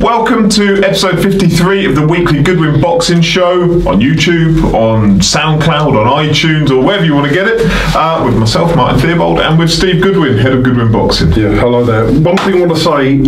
Welcome to episode 53 of the weekly Goodwin Boxing Show on YouTube, on SoundCloud, on iTunes, or wherever you want to get it, with myself, Martin Theobald, and with Steve Goodwin, head of Goodwin Boxing. Yeah, hello there. One thing I want to say,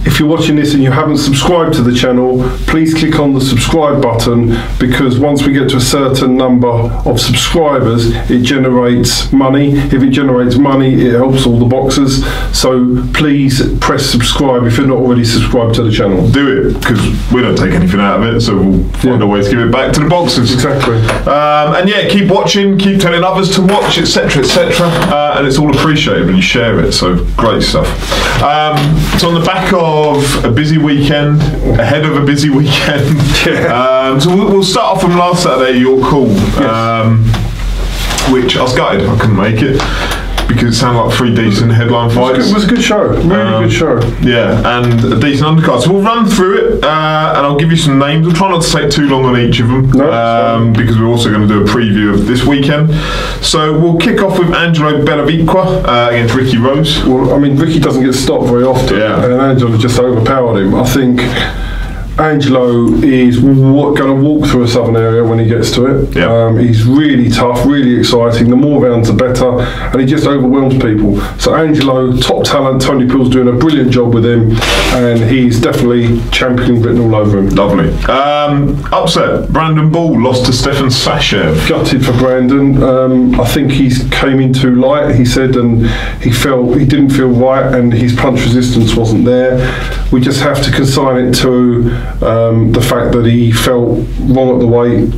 if you're watching this and you haven't subscribed to the channel, please click on the subscribe button, because once we get to a certain number of subscribers, it generates money. If it generates money, it helps all the boxers. So please press subscribe if you're not already subscribed to the channel. Do it, because we don't take anything out of it, so we'll find a way to give it back to the boxers. Exactly. And yeah, keep watching, keep telling others to watch, etc, etc, and it's all appreciated when you share it, so great stuff. So on the back of a busy weekend, ahead of a busy weekend, so we'll start off from last Saturday, your call, which I was gutted I couldn't make it, because it sounded like 3 decent headline fights. It was a good show, really good show. Yeah, and a decent undercard. So we'll run through it, and I'll give you some names. We'll try not to take too long on each of them, because we're also going to do a preview of this weekend. So we'll kick off with Angelo Bevilaqua against Ricky Rose. Well, I mean, Ricky doesn't get stopped very often, and Angelo just overpowered him. I think Angelo is going to walk through a southern area when he gets to it. He's really tough, really exciting. The more rounds, the better, and he just overwhelms people. So Angelo, top talent. Tony Pill's doing a brilliant job with him, and he's definitely champion written all over him. Lovely. Upset. Brandon Ball lost to Stefan Sachev. Gutted for Brandon. I think he came in too light, he said, and he didn't feel right, and his punch resistance wasn't there. We just have to consign it to the fact that he felt wrong at the weight.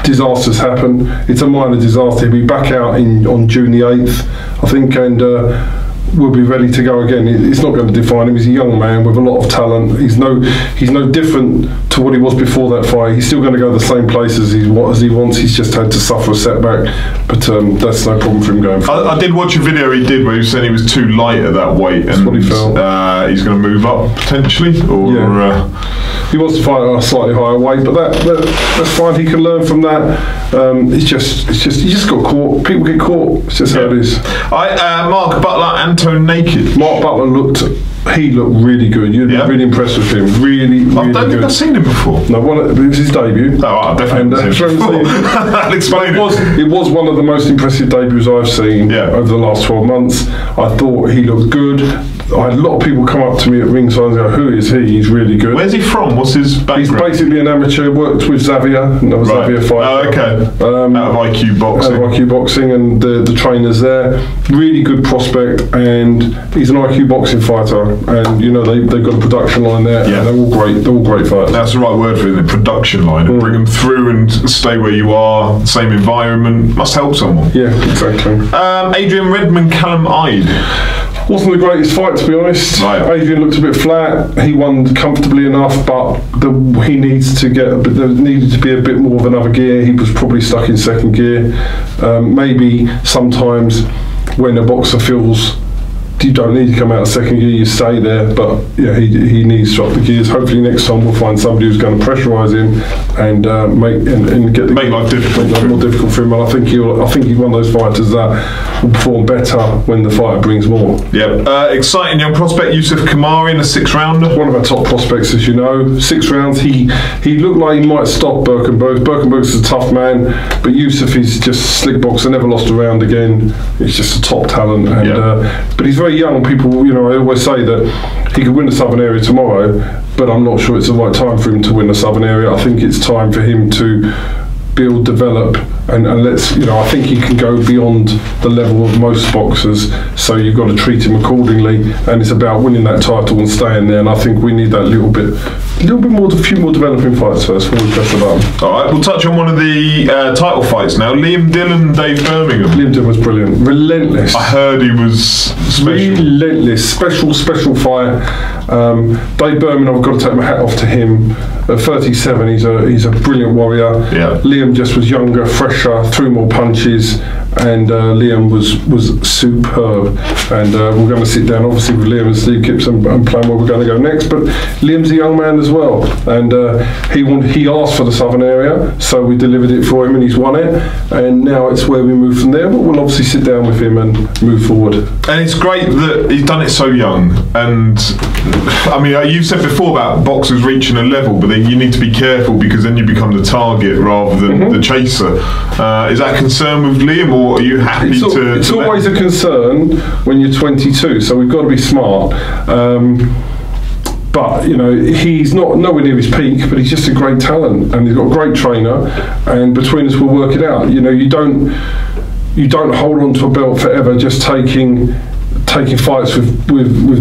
Disasters happen. It's a minor disaster. He'll be back out on June the 8th, I think, and we'll be ready to go again. It's not going to define him. He's a young man with a lot of talent. He's no different to what he was before that fight. He's still going to go the same place as he wants. He's just had to suffer a setback, but that's no problem for him going forward. I did watch a video he did where he said he was too light at that weight, and that's what he felt. He's going to move up potentially, or he wants to fight at a slightly higher weight, but that's fine. He can learn from that. He just got caught. People get caught. It's just how it is. Mark Butler, Anton Naked. Mark Butler looked really good. You'd be really impressed with him. Really I don't think I've seen him before. No, it was his debut. Oh, I definitely haven't seen him before. I'll explain it. It was one of the most impressive debuts I've seen over the last 12 months. I thought he looked good. I had a lot of people come up to me at ringside and go, "Who is he? He's really good." Where's he from? What's his background? He's basically an amateur. Worked with Xavier, another Xavier fighter. Oh, okay. Out of IQ Boxing. Out of IQ Boxing, and the trainers there. Really good prospect, and he's an IQ Boxing fighter. And you know they've got a production line there. Yeah. And they're all great. They're all great fighters. That's the right word for it. The production line. And bring them through and stay where you are. Same environment must help someone. Yeah, exactly. Adrian Redman, Callum Ide. Wasn't the greatest fight, to be honest. Adrian looked a bit flat. He won comfortably enough, but he needs to get. There needed to be a bit more of another gear. He was probably stuck in second gear. Maybe sometimes when a boxer feels you don't need to come out of second gear, you stay there. But yeah, he needs to drop the gears. Hopefully next time we'll find somebody who's going to pressurise him and make life more difficult for him. And I think he's one of those fighters that will perform better when the fighter brings more. Yeah, exciting young prospect Youssef Khoumari in a 6-rounder. One of our top prospects, as you know. 6 rounds. He looked like he might stop Birkenberg. Birkenberg's a tough man, but Youssef is just a slick boxer. Never lost a round again. He's just a top talent, and but he's very young. People, I always say that he could win the Southern Area tomorrow, but I'm not sure it's the right time for him to win the Southern Area. I think it's time for him to build, develop, and I think he can go beyond the level of most boxers, so you've got to treat him accordingly, and it's about winning that title and staying there, and I think we need that a few more developing fights first before we press the button. Alright, we'll touch on one of the title fights now. Liam Dillon, Dave Birmingham. Liam Dillon was brilliant. Relentless. I heard he was special. Relentless. Special fight. Dave Birmingham, I've got to take my hat off to him. At 37, he's a brilliant warrior. Yeah. Liam just was younger, fresher, threw more punches, and Liam was superb. And we're going to sit down, obviously, with Liam and Steve Kipps and plan where we're going to go next. But Liam's a young man as well, and he asked for the southern area, so we delivered it for him, and he's won it. And now it's where we move from there. But we'll obviously sit down with him and move forward. And it's great that he's done it so young. And I mean, you've said before about boxers reaching a level, but then you need to be careful because then you become the target rather than the chaser. Is that a concern with Liam, or are you happy It's always a concern when you're 22, so we've got to be smart. But you know, he's nowhere near his peak, but he's just a great talent, and he's got a great trainer. And between us, we'll work it out. You know, you don't hold on to a belt forever, just taking fights with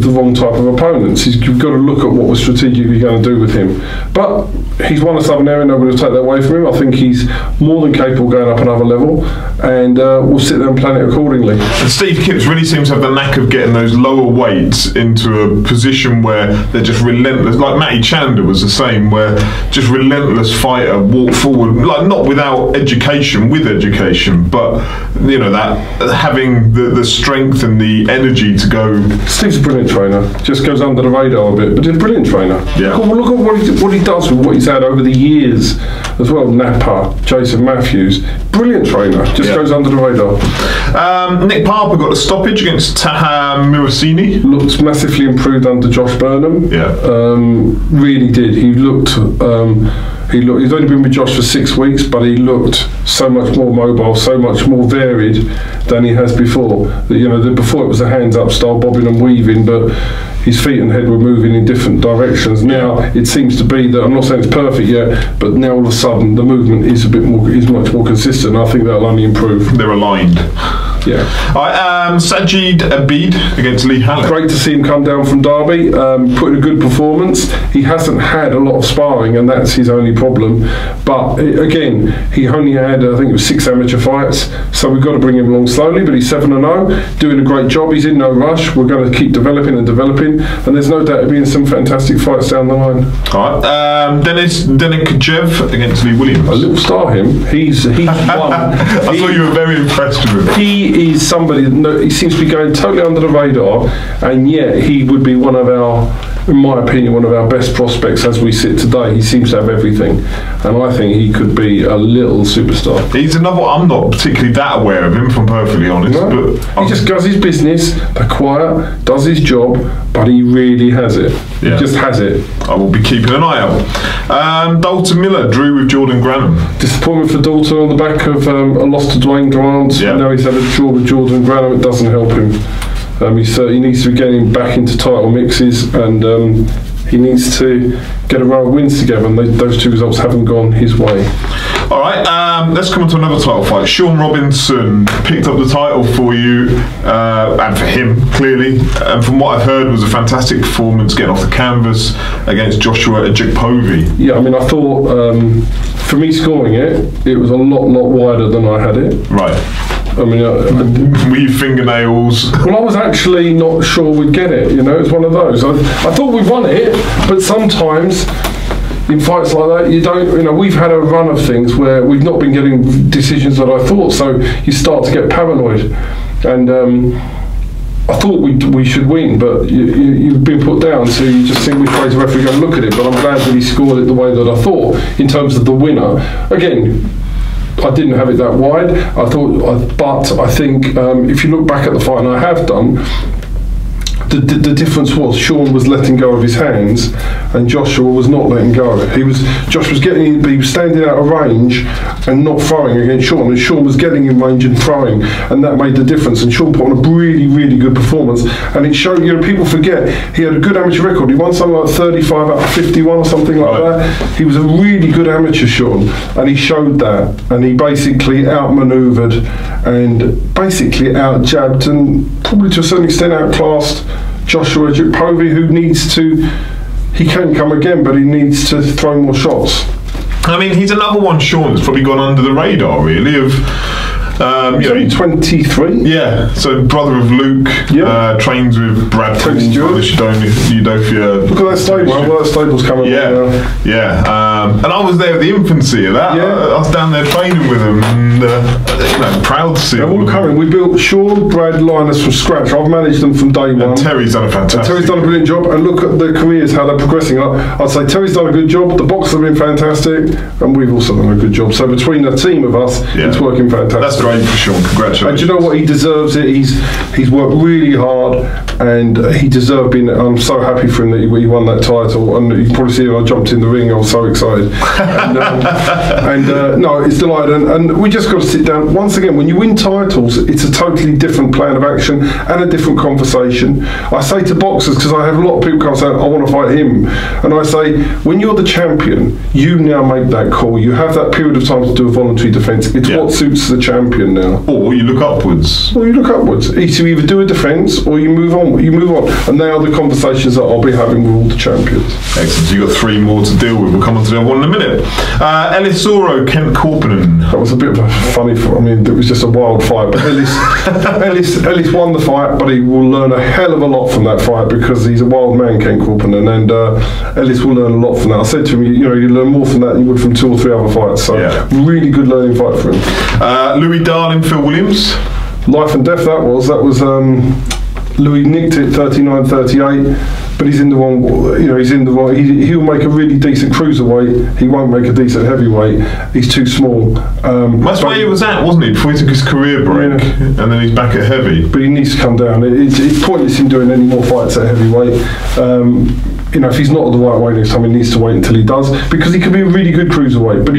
the wrong type of opponents. You've got to look at what we're strategically going to do with him. But he's won a southern area, nobody will take that away from him. I think he's more than capable of going up another level, and we'll sit there and plan it accordingly. And Steve Kipps really seems to have the knack of getting those lower weights into a position where they're just relentless. Like Matty Chandler was the same, where just relentless fighter, walk forward, like not without education, with education, but you know, that having the strength and the energy to go. Steve's a brilliant trainer. Just goes under the radar a bit, but he's a brilliant trainer. Yeah. Look at what he does with what he's had over the years as well. Napa, Jason Matthews, brilliant trainer. Just goes under the radar. Nick Parpa got a stoppage against Taha Murasini. Looked massively improved under Josh Burnham. Yeah. Really did. He looked. He's only been with Josh for 6 weeks, but he looked so much more mobile, so much more varied than he has before. You know, before it was a hands-up style, bobbing and weaving, but his feet and head were moving in different directions. Now it seems to be that, I'm not saying it's perfect yet, but now all of a sudden the movement is much more consistent. I think that'll only improve. They're aligned. Yeah. Sajid Abid against Lee Hallett. Great to see him come down from Derby, put in a good performance. He hasn't had a lot of sparring, and that's his only problem. But again, he only had, I think it was 6 amateur fights, so we've got to bring him along slowly. But he's 7-0, doing a great job. He's in no rush. We're going to keep developing, and there's no doubt of being some fantastic fights down the line. All right. Denis Denikajev against Lee Williams. A little star, him. He's won. I saw you were very impressed with him. He is somebody that he seems to be going totally under the radar, and yet he would be one of our, in my opinion, one of our best prospects as we sit today. He seems to have everything, and I think he could be a little superstar. He's another one. I'm not particularly that aware of him, if I'm perfectly honest. No, but he just does his business, quiet, does his job, but he really has it. Yeah. He just has it. I will be keeping an eye out. Dalton Miller drew with Jordan Granham. Disappointment for Dalton on the back of a loss to Dwayne Grant. Yeah. Now he's had a draw with Jordan Granham. It doesn't help him. He needs to be getting back into title mixes, and he needs to get a row of wins together, and those 2 results haven't gone his way. All right, let's come on to another title fight. Sean Robinson picked up the title for you, and for him, clearly. And from what I've heard, it was a fantastic performance getting off the canvas against Joshua Ejakpovi. Yeah, I mean, I thought, for me scoring it was a lot wider than I had it. Right. I mean, were you fingernails? Well, I was actually not sure we'd get it. You know, it's one of those. I thought we won it, but sometimes in fights like that, you don't. You know, we've had a run of things where we've not been getting decisions that I thought, so you start to get paranoid. And I thought we should win, but you've been put down, so you just think which way the referee going to look at it. But I'm glad that he scored it the way that I thought in terms of the winner. Again, I didn't have it that wide. But I think if you look back at the fight, and I have done, the difference was Sean was letting go of his hands, and Joshua was not letting go. Josh was getting, he was standing out of range and not throwing against Sean, and Sean was getting in range and throwing, and that made the difference. And Sean put on a really good performance, and it showed. You know, people forget he had a good amateur record. He won something like 35 out of 51 or something like that. He was a really good amateur, Sean, and he showed that. And he basically outmaneuvered and basically outjabbed and probably to a certain extent outclassed Joshua Ejakpovi, he can come again, but he needs to throw more shots. I mean, he's another one, Sean, that's probably gone under the radar, really, of He's only 23. Yeah, so brother of Luke, trains with Brad Udofia. Look at that stable. Well, that stable's coming. And I was there at the infancy of that. I was down there training with them, and proud to see them. They're all coming. We built Sean, Brad, Linus from scratch. I've managed them from day one. And Terry's done a fantastic. Terry's done a brilliant job. And look at their careers, how they're progressing. I'd say Terry's done a good job. The boxers have been fantastic, and we've also done a good job. So between the team of us, it's working fantastic. That's great for Sean. Congratulations. And do you know what? He deserves it. He's worked really hard, and he deserved being. I'm so happy for him that he won that title. And you can probably see when I jumped in the ring, I was so excited. No, it's delighted. And we just got to sit down. Once again, when you win titles, it's a totally different plan of action and a different conversation. I say to boxers, because I have a lot of people come saying, I want to fight him. And I say, when you're the champion, you now make that call. You have that period of time to do a voluntary defence. It's what suits the champion now. Or you look upwards. You either do a defence or you move on. And they are the conversations that I'll be having with all the champions. Excellent. So you've got 3 more to deal with. We'll come on to that one in a minute. Ellis Zorro, Kent Corpinen. That was a bit of a funny fight. I mean, it was just a wild fight. But Ellis won the fight, but he will learn a hell of a lot from that fight because he's a wild man, Kent Corpinen, and Ellis will learn a lot from that. I said to him, you learn more from that than you would from 2 or 3 other fights. So really good learning fight for him. Louis Darling, Phil Williams. Life and death. That was Louis nicked it 39-38, but he's in the wrong. He's in the wrong. He'll make a really decent cruiserweight. He won't make a decent heavyweight. He's too small. That's where he was at, wasn't he? Before he took his career break, and then he's back at heavy. But he needs to come down. It's pointless him doing any more fights at heavyweight. If he's not at the right weight next time, he needs to wait until he does, because he could be a really good cruiserweight, but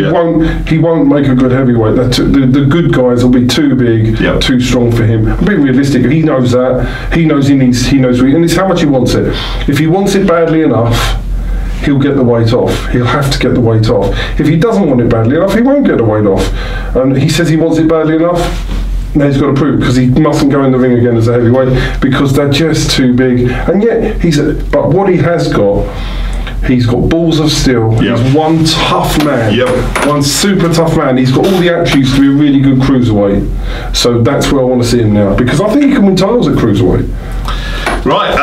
he won't make a good heavyweight. The good guys will be too big, too strong for him. I'm being realistic. He knows that. He knows and it's how much he wants it. If he wants it badly enough, he'll get the weight off. He'll have to get the weight off. If he doesn't want it badly enough, he won't get the weight off. And he says he wants it badly enough. Now he's got to prove, because he mustn't go in the ring again as a heavyweight, because they're just too big. And yet but what he has got, he's got balls of steel. He's one tough man, one super tough man. He's got all the attributes to be a really good cruiserweight. So that's where I want to see him now, because I think he can win titles at cruiserweight. Right,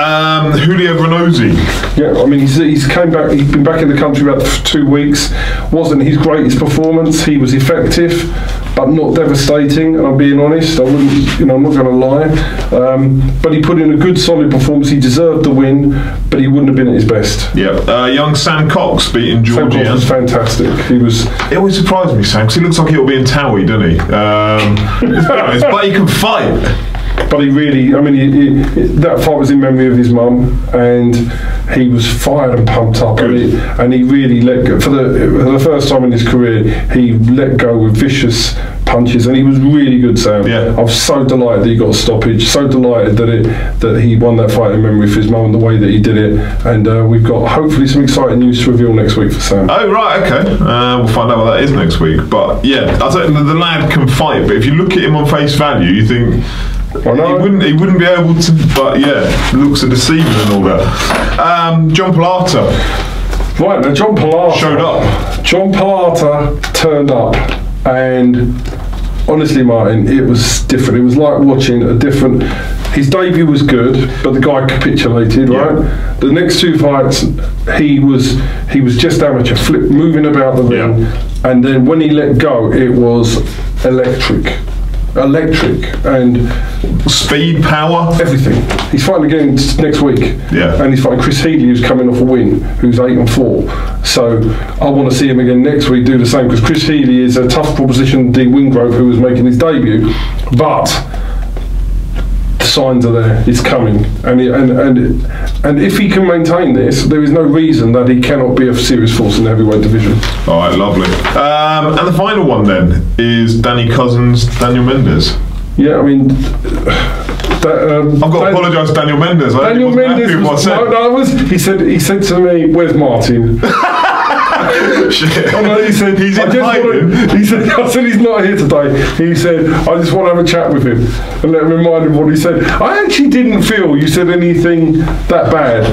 Xhuljo Vrenozi. Yeah, I mean, he's came back. He's been back in the country about 2 weeks. Wasn't his greatest performance. He was effective, but not devastating. And I'm being honest. I wouldn't, I'm not going to lie. But he put in a good, solid performance. He deserved the win, but he wouldn't have been at his best. Yeah, young Sam Cox beating Georgia. Sam Cox was fantastic. It always surprised me, Sam, because he looks like he'll be in Towie, doesn't he? But he can fight. But he really, that fight was in memory of his mum, and he was fired and pumped up, and he really let go. For the first time in his career, he let go with vicious punches, and he was really good, Sam. Yeah. I'm so delighted that he got a stoppage, so delighted that he won that fight in memory of his mum and the way that he did it, and we've got hopefully some exciting news to reveal next week for Sam. Oh right, okay, we'll find out what that is next week. But yeah, I think the lad can fight, but if you look at him on face value, you think he wouldn't be able to, but yeah, looks are deceiving and all that. John Palata. Right, now John Palata showed up. John Palata turned up, and honestly, Martin, it was different. It was like watching a different. His debut was good, but the guy capitulated, right? The next 2 fights, he was just amateur, moving about the ring, and then when he let go, it was electric, and speed, power, everything. He's fighting again next week, and he's fighting Chris Healy, who's coming off a win, who's 8-4. So I want to see him again next week do the same, because Chris Healy is a tough proposition. Dean Wingrove, who was making his debut, but the signs are there. It's coming, and if he can maintain this, there is no reason that he cannot be a serious force in the heavyweight division. All right, lovely. And the final one then is Couzens, Daniel Mendes. Yeah, I mean, I've got to apologise to Daniel Mendes. Daniel Mendes he said to me, "Where's Martin?" Shit. He said he's in hiding. I said he's not here today. He said I just want to have a chat with him and let him remind him what he said. I actually didn't feel you said anything that bad.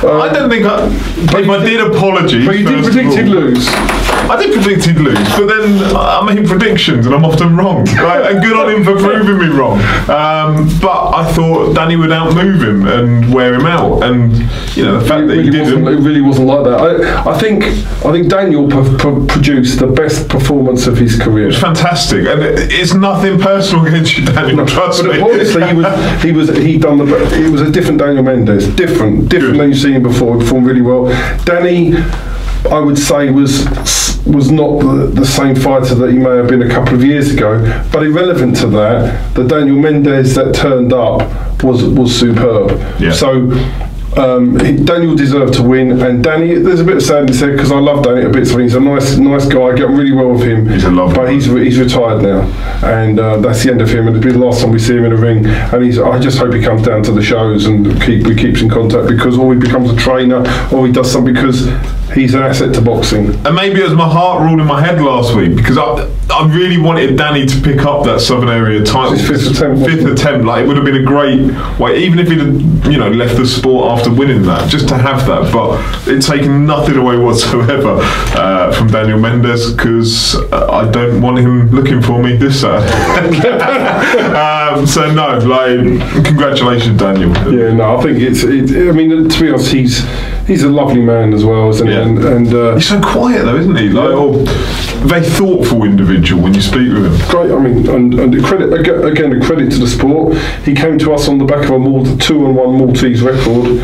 I don't think if I did apologies. But you did predict he'd lose. I did predict he'd lose, but then I make predictions and I'm often wrong. And good on him for proving me wrong. But I thought Danny would outmove him and wear him out, and the fact that he didn't. It really wasn't like that. I think Daniel produced the best performance of his career. It was fantastic, and it's nothing personal against you, Daniel. Trust me. Honestly, it was a different Daniel Mendes, different than you've seen him before. He performed really well. Danny, I would say, was not the same fighter that he may have been a couple of years ago, but irrelevant to that, the Daniel Mendes that turned up was superb. Yeah. So Daniel deserved to win, and Danny, there's a bit of sadness there because I love Danny a bit. So he's a nice guy. I get on really well with him. He's a lovely but he's retired now, and that's the end of him. And it'll be the last time we see him in a ring. And I just hope he comes down to the shows and keeps in contact, because or he becomes a trainer or he does something, because he's an asset to boxing. And maybe it was my heart ruled in my head last week, because I really wanted Danny to pick up that Southern Area title. His fifth attempt. Like, it would have been a great way, even if he'd have, left the sport after winning that, just to have that. But it's taken nothing away whatsoever from Daniel Mendes, because I don't want him looking for me this Saturday. So no, congratulations, Daniel. Yeah, no, I think I mean, to be honest, he's a lovely man as well, isn't he? Yeah. And he's so quiet though, isn't he? Very thoughtful individual when you speak with him. Great. I mean, and a credit to the sport. He came to us on the back of a 2-1 Maltese record.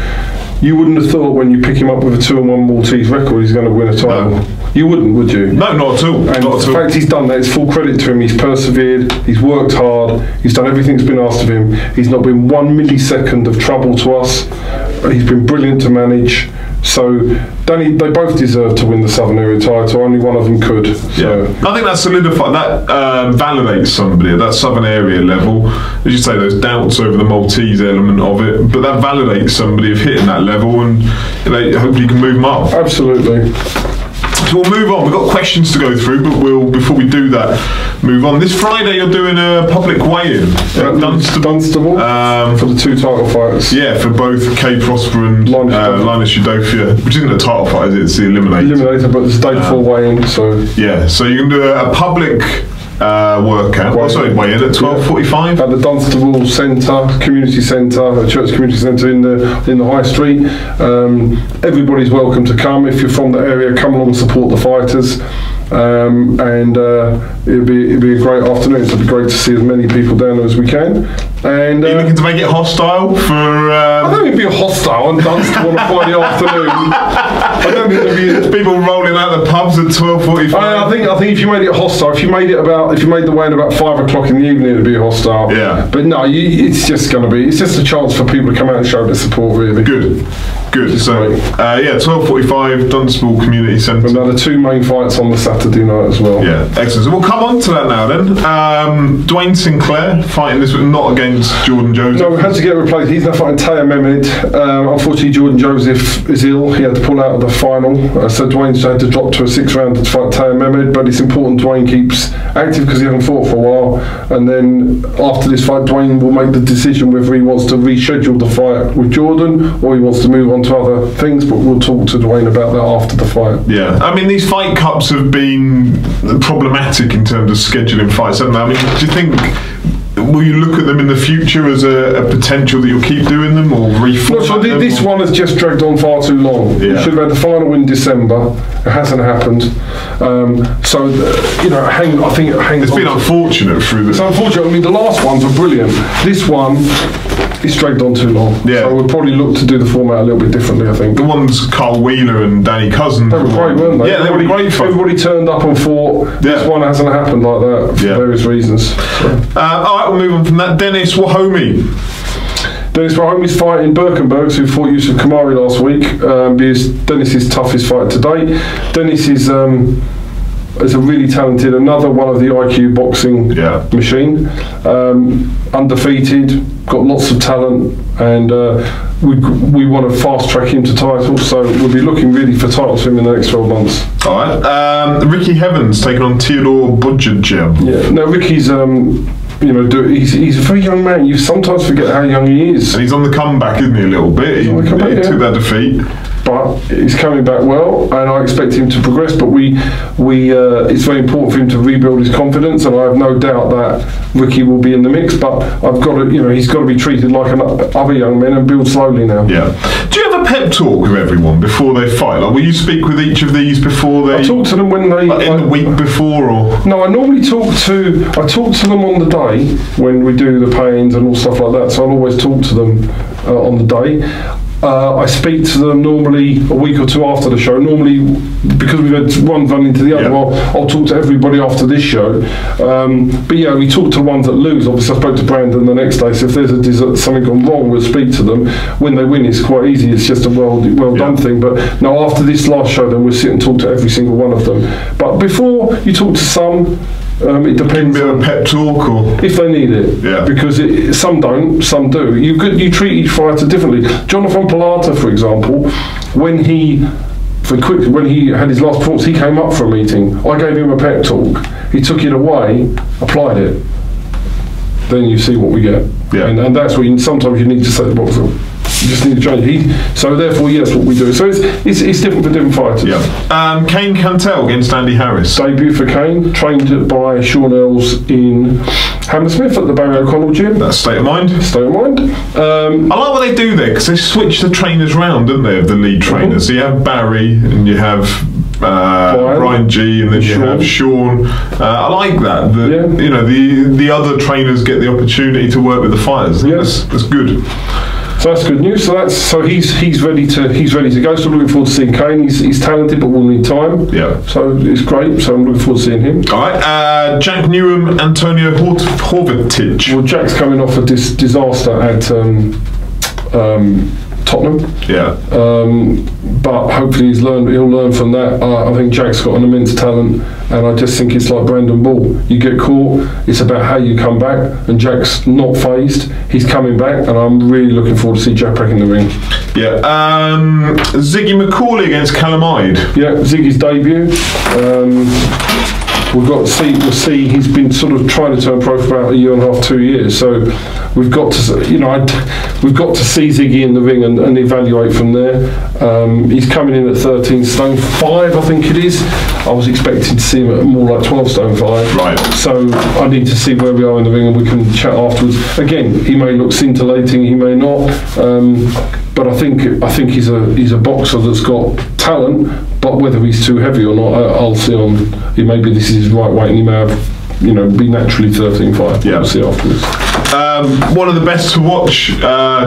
You wouldn't have thought when you pick him up with a 2-1 Maltese record he's going to win a title. No. You wouldn't, would you? No, not at all. And the fact he's done that, it's full credit to him. He's persevered, he's worked hard, he's done everything that's been asked of him. He's not been 1 millisecond of trouble to us. He's been brilliant to manage. So, Danny, they both deserve to win the Southern Area title. Only one of them could. So. Yeah. I think that solidifies, that validates somebody at that Southern Area level. As you say, there's doubts over the Maltese element of it, but that validates somebody of hitting that level, and hopefully you can move them up. Absolutely. So we'll move on. We've got questions to go through, but before we do that, move on. This Friday you're doing a public weigh-in at Dunstable for the 2 title fighters. Yeah, for both Prospere and Linus Udofia, which isn't a title fight, is it? It's the eliminator. But it's day before weigh-in, so... Yeah, so you can do a public weigh-in at 12:45 at the Dunstable Centre, Community Centre, Church Community Centre in the High Street. Everybody's welcome to come. If you're from the area, come along and support the fighters. And it'll be a great afternoon. So it'll be great to see as many people down there as we can. And are you looking to make it hostile for? I don't think it'd be hostile on Dunstable on a Friday afternoon. I don't think there'd be people rolling out the pubs at 12:45. I think if you made it hostile, if you made the weigh-in about 5 o'clock in the evening, it'd be hostile. Yeah. But no, it's just a chance for people to come out and show their support. Really. Good. So 12:45 Dunstable Community Centre. And now the 2 main fights on the Saturday night as well. Yeah, excellent. So we'll come on to that now then. Duane Sinclair fighting this week, not against Jordan Joseph. No, we had to get replaced. He's now fighting Taya Mehmed. Unfortunately, Jordan Joseph is ill. He had to pull out of the final. So Duane's had to drop to a 6th round to fight Taya Mehmed. But it's important Duane keeps active because he hasn't fought for a while. And then after this fight, Duane will make the decision whether he wants to reschedule the fight with Jordan or he wants to move on to other things. But we'll talk to Duane about that after the fight. Yeah, I mean, these fight cups have been problematic in terms of scheduling fights, haven't they? I mean, do you think, will you look at them in the future as a potential that you'll keep doing them or reformat them? This one has just dragged on far too long. Yeah. We should have had the final in December. It hasn't happened. I think it hangs. It's been unfortunate through the. It's unfortunate. I mean, the last ones were brilliant. This one, it's dragged on too long. Yeah. So we'll probably look to do the format a little bit differently, I think. The ones Carl Wheeler and Danny Couzens. They were great, weren't they? Yeah, they were great fun. Everybody turned up and fought. Yeah. This one hasn't happened like that for various reasons. So. All right, we'll move on from that. Denis Wahome. Denis Wahome's fighting Birkenbergs, who fought Youssef Khoumari last week. Because Denis is toughest fight to date. Denis is a really talented, another one of the IQ boxing machine. Undefeated, got lots of talent, and we want to fast track him to titles. So we'll be looking really for titles for him in the next 12 months. All right. Ricky Heavens taking on Theodore Budjadjev. Yeah. Now Ricky's. He's a very young man. You sometimes forget how young he is. And he's on the comeback, isn't he, a little bit? He took that defeat. but he's coming back well, and I expect him to progress. But it's very important for him to rebuild his confidence, and I have no doubt that Ricky will be in the mix. But I've got to, he's got to be treated like other young men and build slowly now. Yeah. Do you have a pep talk with everyone before they fight? Like, will you speak with each of these before they? I talk to them when they in the week before, or no. I normally talk to them on the day when we do the pains and all stuff like that. So I'll always talk to them on the day. I speak to them normally a week or two after the show. Normally, because we've had one run into the other, I'll talk to everybody after this show. But yeah, we talk to the ones that lose. Obviously, I spoke to Brandon the next day. So if there's something gone wrong, we'll speak to them. When they win, it's quite easy. It's just a well done thing. But no, after this last show, then we'll sit and talk to every single one of them. But before you talk to some. It depends on a pep talk, or if they need it. Yeah. Because some don't, some do. You treat each fighter differently. Jonathan Palata, for example, when he had his last performance, he came up for a meeting. I gave him a pep talk. He took it away, applied it. Then you see what we get. Yeah. And that's what sometimes you need to say. You just need to change. So therefore, yes, what we do. So it's different for different fighters. Yeah. Kane Cantell against Andy Harris. Debut for Kane, trained by Sean Ells in Hammersmith at the Barry O'Connell gym. That's state of mind. State of mind. I like what they do there, because they switch the trainers round, don't they, of the lead trainers. So you have Barry and you have Brian G, and then you have Sean. I like that. The other trainers get the opportunity to work with the fighters. Yes, that's good. So that's good news. So he's ready to go. So I'm looking forward to seeing Kane. He's talented, but will need time. Yeah. So it's great. So I'm looking forward to seeing him. All right. Jack Newham, Antonio Horvatich. Well, Jack's coming off a disaster at Tottenham. Yeah. But hopefully he'll learn from that. I think Jack's got an immense talent, and I just think it's like Brandon Ball. You get caught, it's about how you come back, and Jack's not phased. He's coming back, and I'm really looking forward to see Jack back in the ring. Yeah. Ziggy Macauley against Callum Hyde. Yeah, Ziggy's debut. We'll see. He's been sort of trying to turn pro for about a year and a half, 2 years. So we've got to, we've got to see Ziggy in the ring and evaluate from there. He's coming in at 13 stone 5, I think it is. I was expecting to see him at more like 12 stone 5. Right. So I need to see where we are in the ring, and we can chat afterwards. Again, he may look scintillating, he may not. But I think he's a boxer that's got talent. But whether he's too heavy or not, I'll see on. Maybe this is his right weight, and he may have, be naturally 13.5. Yeah. We'll see afterwards. One of the best to watch,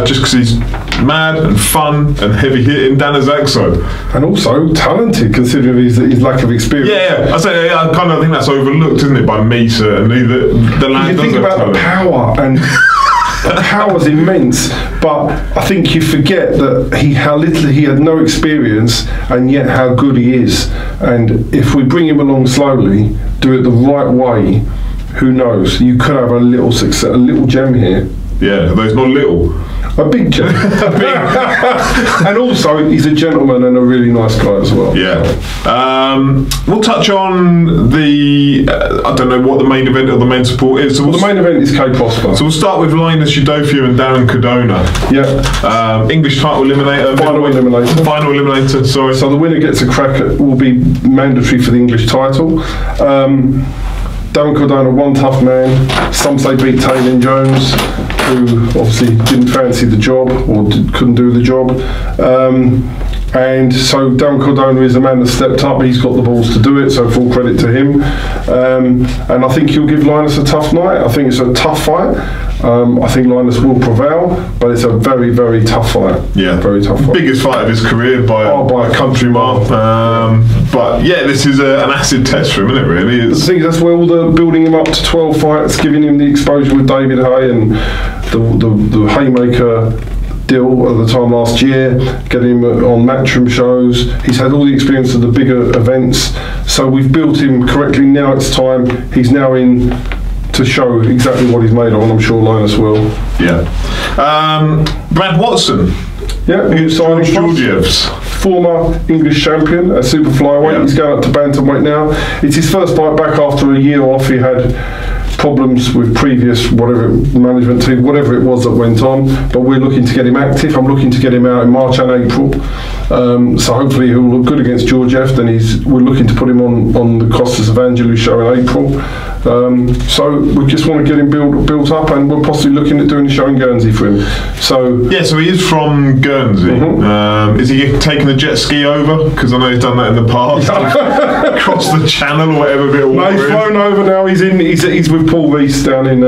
just because he's mad and fun and heavy hitting, Dana Zaxo, and also talented considering his lack of experience. Yeah. I kind of think that's overlooked, isn't it, by Misa and the lad. You think about talent. The power and. The power's immense, but I think you forget that how little he had no experience, and yet how good he is. And if we bring him along slowly, do it the right way, who knows? You could have a little success, a little gem here. Yeah, but it's not little. A big gem. And also, he's a gentleman and a really nice guy as well. Yeah. We'll touch on the, I don't know what the main event of the men's sport is. So the main event is K-Prosper. So we'll start with Linus, Udofia and Darren Cardona. Yeah. English title eliminator. Final eliminator. Final eliminator, sorry. So the winner gets a crack at, will be mandatory for the English title. Darren Cardona, one tough man. Some say beat Taylor Jones, who obviously didn't fancy the job or couldn't do the job. And so Darren Cardona is a man that stepped up. He's got the balls to do it, so full credit to him. And I think he'll give Linus a tough night. I think it's a tough fight. I think Linus will prevail, but it's a very, very tough fight. Yeah, very tough fight. Biggest fight of his career by a country mile. But yeah, this is an acid test for him, isn't it? Really, I think that's where all the building him up to 12 fights, giving him the exposure with David Hay and the Haymaker deal at the time last year, getting him on Matchroom shows. He's had all the experience of the bigger events, so we've built him correctly. Now it's time. He's now in to show exactly what he's made of, and I'm sure Linus will. Yeah. Brad Watson. Yeah, Georgiev's former English champion at super flyweight. Yeah. He's going up to bantamweight now. It's his first fight back after a year off. He had problems with previous management team, whatever it was that went on, but we're looking to get him active. I'm looking to get him out in March and April, so hopefully he'll look good against Georgiev. Then we're looking to put him on the Costas of Angelou show in April, so we just want to get him built up, and we're possibly looking at doing a show in Guernsey for him. So he is from Guernsey. Is he taking the jet ski over? Because I know he's done that in the past. Across the channel or whatever bit of water. No, he's flown over now. He's with Paul Rees down in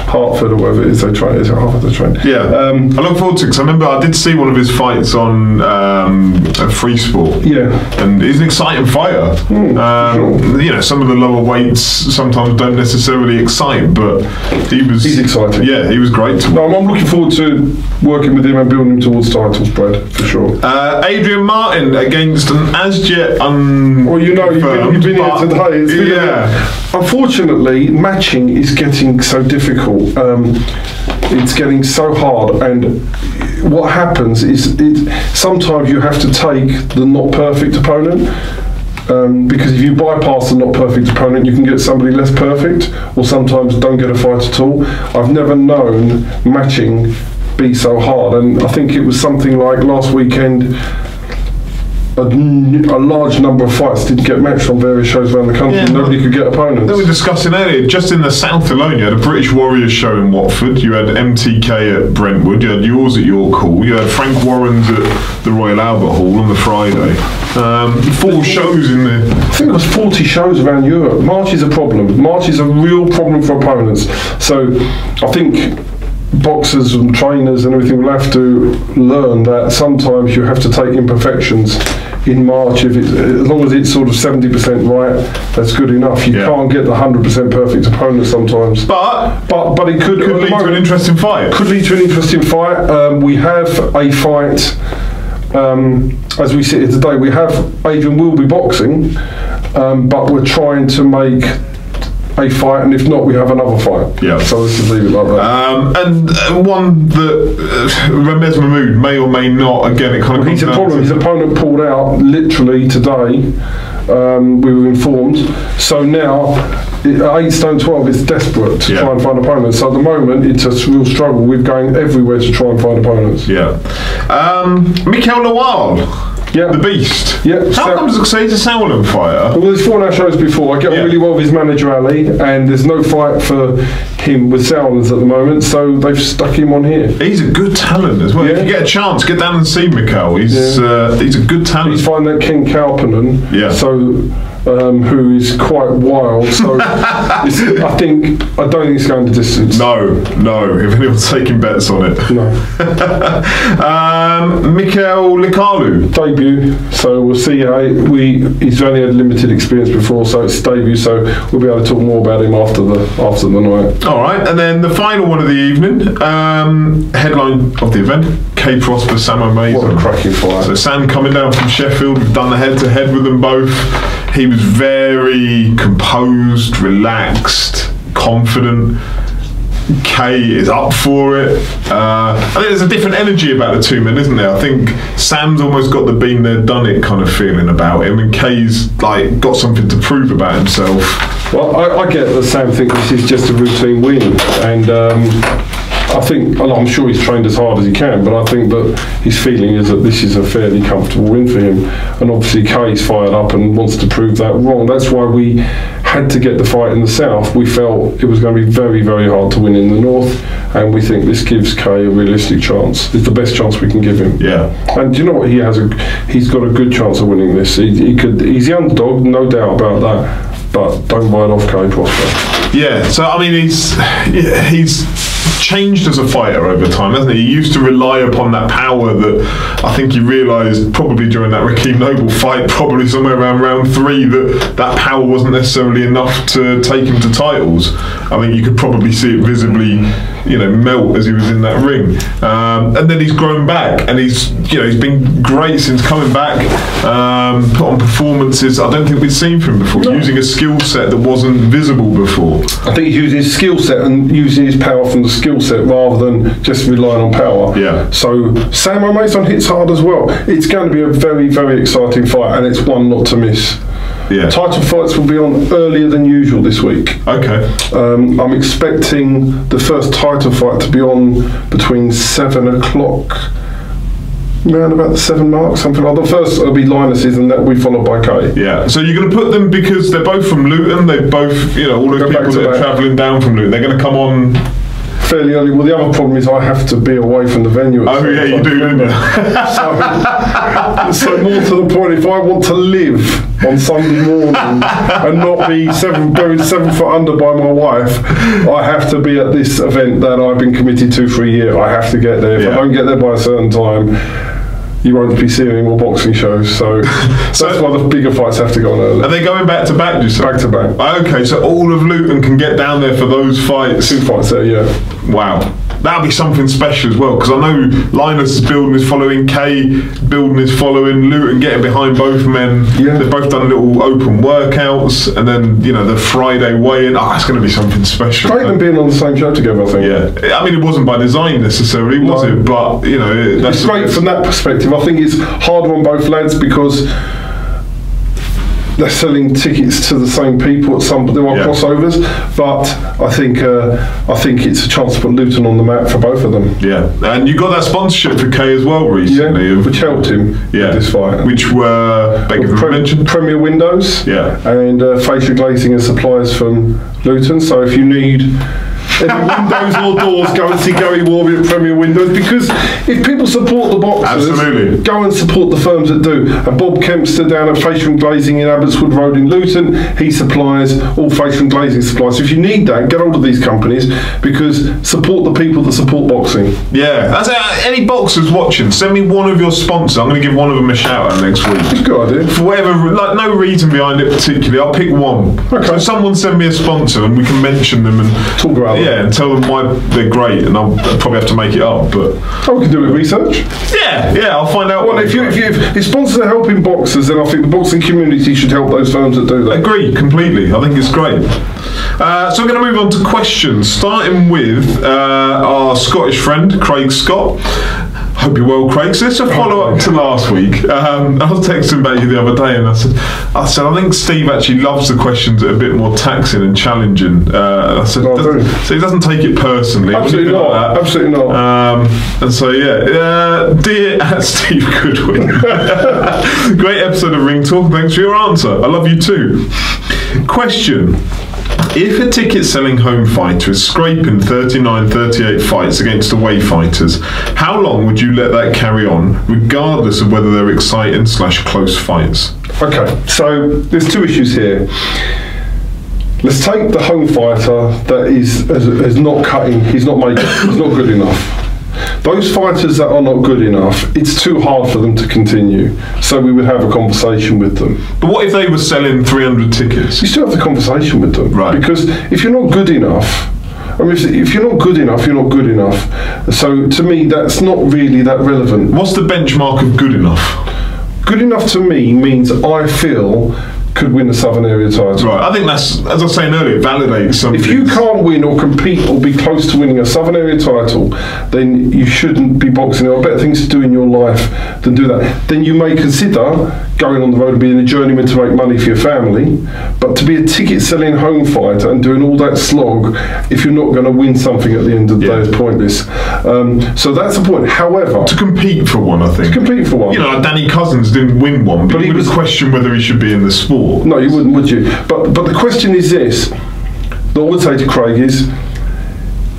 Hartford or whatever it is. Hartford they train. Yeah. I look forward to it because I remember I did see one of his fights on Free Sport. Yeah. And he's an exciting fighter. Sure. Some of the lower weights sometimes don't necessarily excite, but he's exciting. Yeah, he was great to watch. I'm looking forward to working with him and building him towards titles, Brad, for sure. Adrian Martin against an as yet well, you've been here today. Unfortunately, matching is getting so difficult. It's getting so hard, and what happens is sometimes you have to take the not perfect opponent. Because if you bypass the not perfect opponent, you can get somebody less perfect, or sometimes don't get a fight at all. I've never known matching be so hard, and I think it was something like last weekend. A large number of fights didn't get matched on various shows around the country. Nobody could get opponents. They were discussing earlier, just in the south alone, you had a British Warriors show in Watford, you had MTK at Brentwood, you had yours at York Hall, you had Frank Warren's at the Royal Albert Hall on the Friday. 4 shows in there. I think it was 40 shows around Europe. March is a problem. March is a real problem for opponents. So I think boxers and trainers and everything will have to learn that sometimes you have to take imperfections in March. As long as it's sort of 70% right, that's good enough. You can't get the 100% perfect opponent sometimes. But it could lead to an interesting fight. Could lead to an interesting fight. We have a fight. As we sit here today, we have Adrian will be boxing, but we're trying to make a fight, and if not, we have another fight. Yeah. So let's just leave it like that. And one that Ramez Mahmood may or may not. Again, it kind of. He's a problem. His opponent pulled out literally today. We were informed. So now, 8 stone 12 is desperate to try and find opponents. So at the moment, it's a real struggle. We're going everywhere to try and find opponents. Yeah. Mikael Lawal. Yeah. The Beast. Yeah. How comes he's a Sauerland fighter? Well, there's 4 now shows before. I get on really well with his manager Ali, and there's no fight for him with Sauerlands at the moment, so they've stuck him on here. He's a good talent as well. If you get a chance, get down and see Mikael. He's a good talent. He's fighting that Ken Kauppinen. Yeah. So. Who is quite wild, so I don't think it's going the distance. No, if anyone's taking bets on it. No. Mikael Lawal debut, so we'll see how he's only had limited experience before, so it's debut, so we'll be able to talk more about him after the night. Alright, and then the final one of the evening, headline of the event, K Prosper, Sam O'Mason. What a cracking fight. So Sam coming down from Sheffield, we've done the head-to-head with them both. He was very composed, relaxed, confident. Kay is up for it. I think there's a different energy about the two men, isn't there? I think Sam's almost got the been there, done it kind of feeling about him, and Kay's like got something to prove about himself. Well, I get that Sam thinks this is just a routine win, and I think, I'm sure he's trained as hard as he can, but I think that his feeling is that this is a fairly comfortable win for him. And obviously Kay's fired up and wants to prove that wrong. That's why we had to get the fight in the south. We felt it was going to be very, very hard to win in the north, and we think this gives Kay a realistic chance. It's the best chance we can give him. Yeah. And do you know what? He's got a good chance of winning this. He's the underdog, no doubt about that, but don't write off Kay Prosper. Yeah, so I mean he's changed as a fighter over time, hasn't he? He used to rely upon that power that I think he realised probably during that Raheem Noble fight, probably somewhere around round 3, that power wasn't necessarily enough to take him to titles. I think you could probably see it visibly, melt as he was in that ring. And then he's grown back, and he's been great since coming back. Put on performances I don't think we'd seen from him before, using a skill set that wasn't visible before. I think he's using his skill set and using his power from the skill set rather than just relying on power. Yeah. So Sam O'Mason hits hard as well. It's going to be a very, very exciting fight, and it's one not to miss. Yeah. Title fights will be on earlier than usual this week. Okay. I'm expecting the first title fight to be on between 7 o'clock, around about the 7 mark, something like that. The first will be Linus's, and that will be followed by Kay. Yeah. So you're going to put them, because they're both from Luton, they both, you know, all the people that are travelling down from Luton, they're going to come on fairly early. Well, the other problem is I have to be away from the venue. Oh yeah, you do, don't you? So more to the point, if I want to live on Sunday morning and not be buried 7 foot under by my wife, I have to be at this event that I've been committed to for a year. I have to get there. If I don't get there by a certain time, you won't be seeing any more boxing shows. So that's why the bigger fights have to go on early. Are they going back to back, do you say? Back to back. Okay, so all of Luton can get down there for those fights. 2 fights there, yeah. Wow. That'll be something special as well, because I know Linus is building his following, Kay building his following, Luton getting behind both men. Yeah. They've both done little open workouts, and then, you know, the Friday weigh-in. Oh, it's going to be something special. Great them being on the same show together, I think. Yeah. I mean, it wasn't by design necessarily, was it? But, you know, it's great from that perspective. I think it's harder on both lads because they're selling tickets to the same people. There are crossovers, but I think it's a chance to put Luton on the map for both of them. Yeah, and you got that sponsorship for Kay as well recently, which helped him with this fight. Which were Premier Windows, and facial glazing and suppliers from Luton. So if you need any windows or doors, go and see Gary Warby at Premier Windows, because if people support the boxers, go and support the firms that do. And Bob Kempster down at Facial Glazing in Abbotswood Road in Luton, he supplies all facial glazing supplies. So if you need that, get hold of these companies, because support the people that support boxing. Yeah, that's any boxers watching, send me one of your sponsors. I'm going to give one of them a shout out next week. That's a good idea. For whatever, like, no reason behind it particularly, I'll pick one. Okay. So someone send me a sponsor and we can mention them and talk about them. Yeah, and tell them why they're great, and I'll probably have to make it up. But we can do it with research. Yeah, I'll find out. Well, if sponsors are helping boxers, then I think the boxing community should help those firms that do that. Agree completely. I think it's great. So we're going to move on to questions, starting with our Scottish friend Craig Scott. Hope you're well, Craig. So this is a follow-up to last week. I was texting about you the other day, and I said, I think Steve actually loves the questions that are a bit more taxing and challenging. I said, so he doesn't take it personally. Absolutely not. Like absolutely not. And so dear at Steve Goodwin, great episode of Ring Talk. Thanks for your answer. I love you too. Question. If a ticket-selling home fighter is scraping 39-38 fights against away fighters, how long would you let that carry on, regardless of whether they're exciting/close fights? Okay, so there's 2 issues here. Let's take the home fighter that is not cutting, he's not good enough. Those fighters that are not good enough, it's too hard for them to continue. So we would have a conversation with them. But what if they were selling 300 tickets? You still have the conversation with them. Right. Because if you're not good enough, if you're not good enough, you're not good enough. So to me, that's not really that relevant. What's the benchmark of good enough? Good enough to me means I feel could win the Southern Area title. Right, I think that's, as I was saying earlier, it validates something. If you can't win or compete or be close to winning a Southern Area title, then you shouldn't be boxing. There are better things to do in your life than do that. Then you may consider going on the road and being a journeyman to make money for your family, but to be a ticket-selling home fighter and doing all that slog, if you're not going to win something at the end of the day, is pointless. So that's the point. However, to compete for one, I think. To compete for one. You know, like Danny Couzens didn't win one, but he would question whether he should be in the sport. No, you wouldn't, would you? But the question is this, that I would say to Craig is,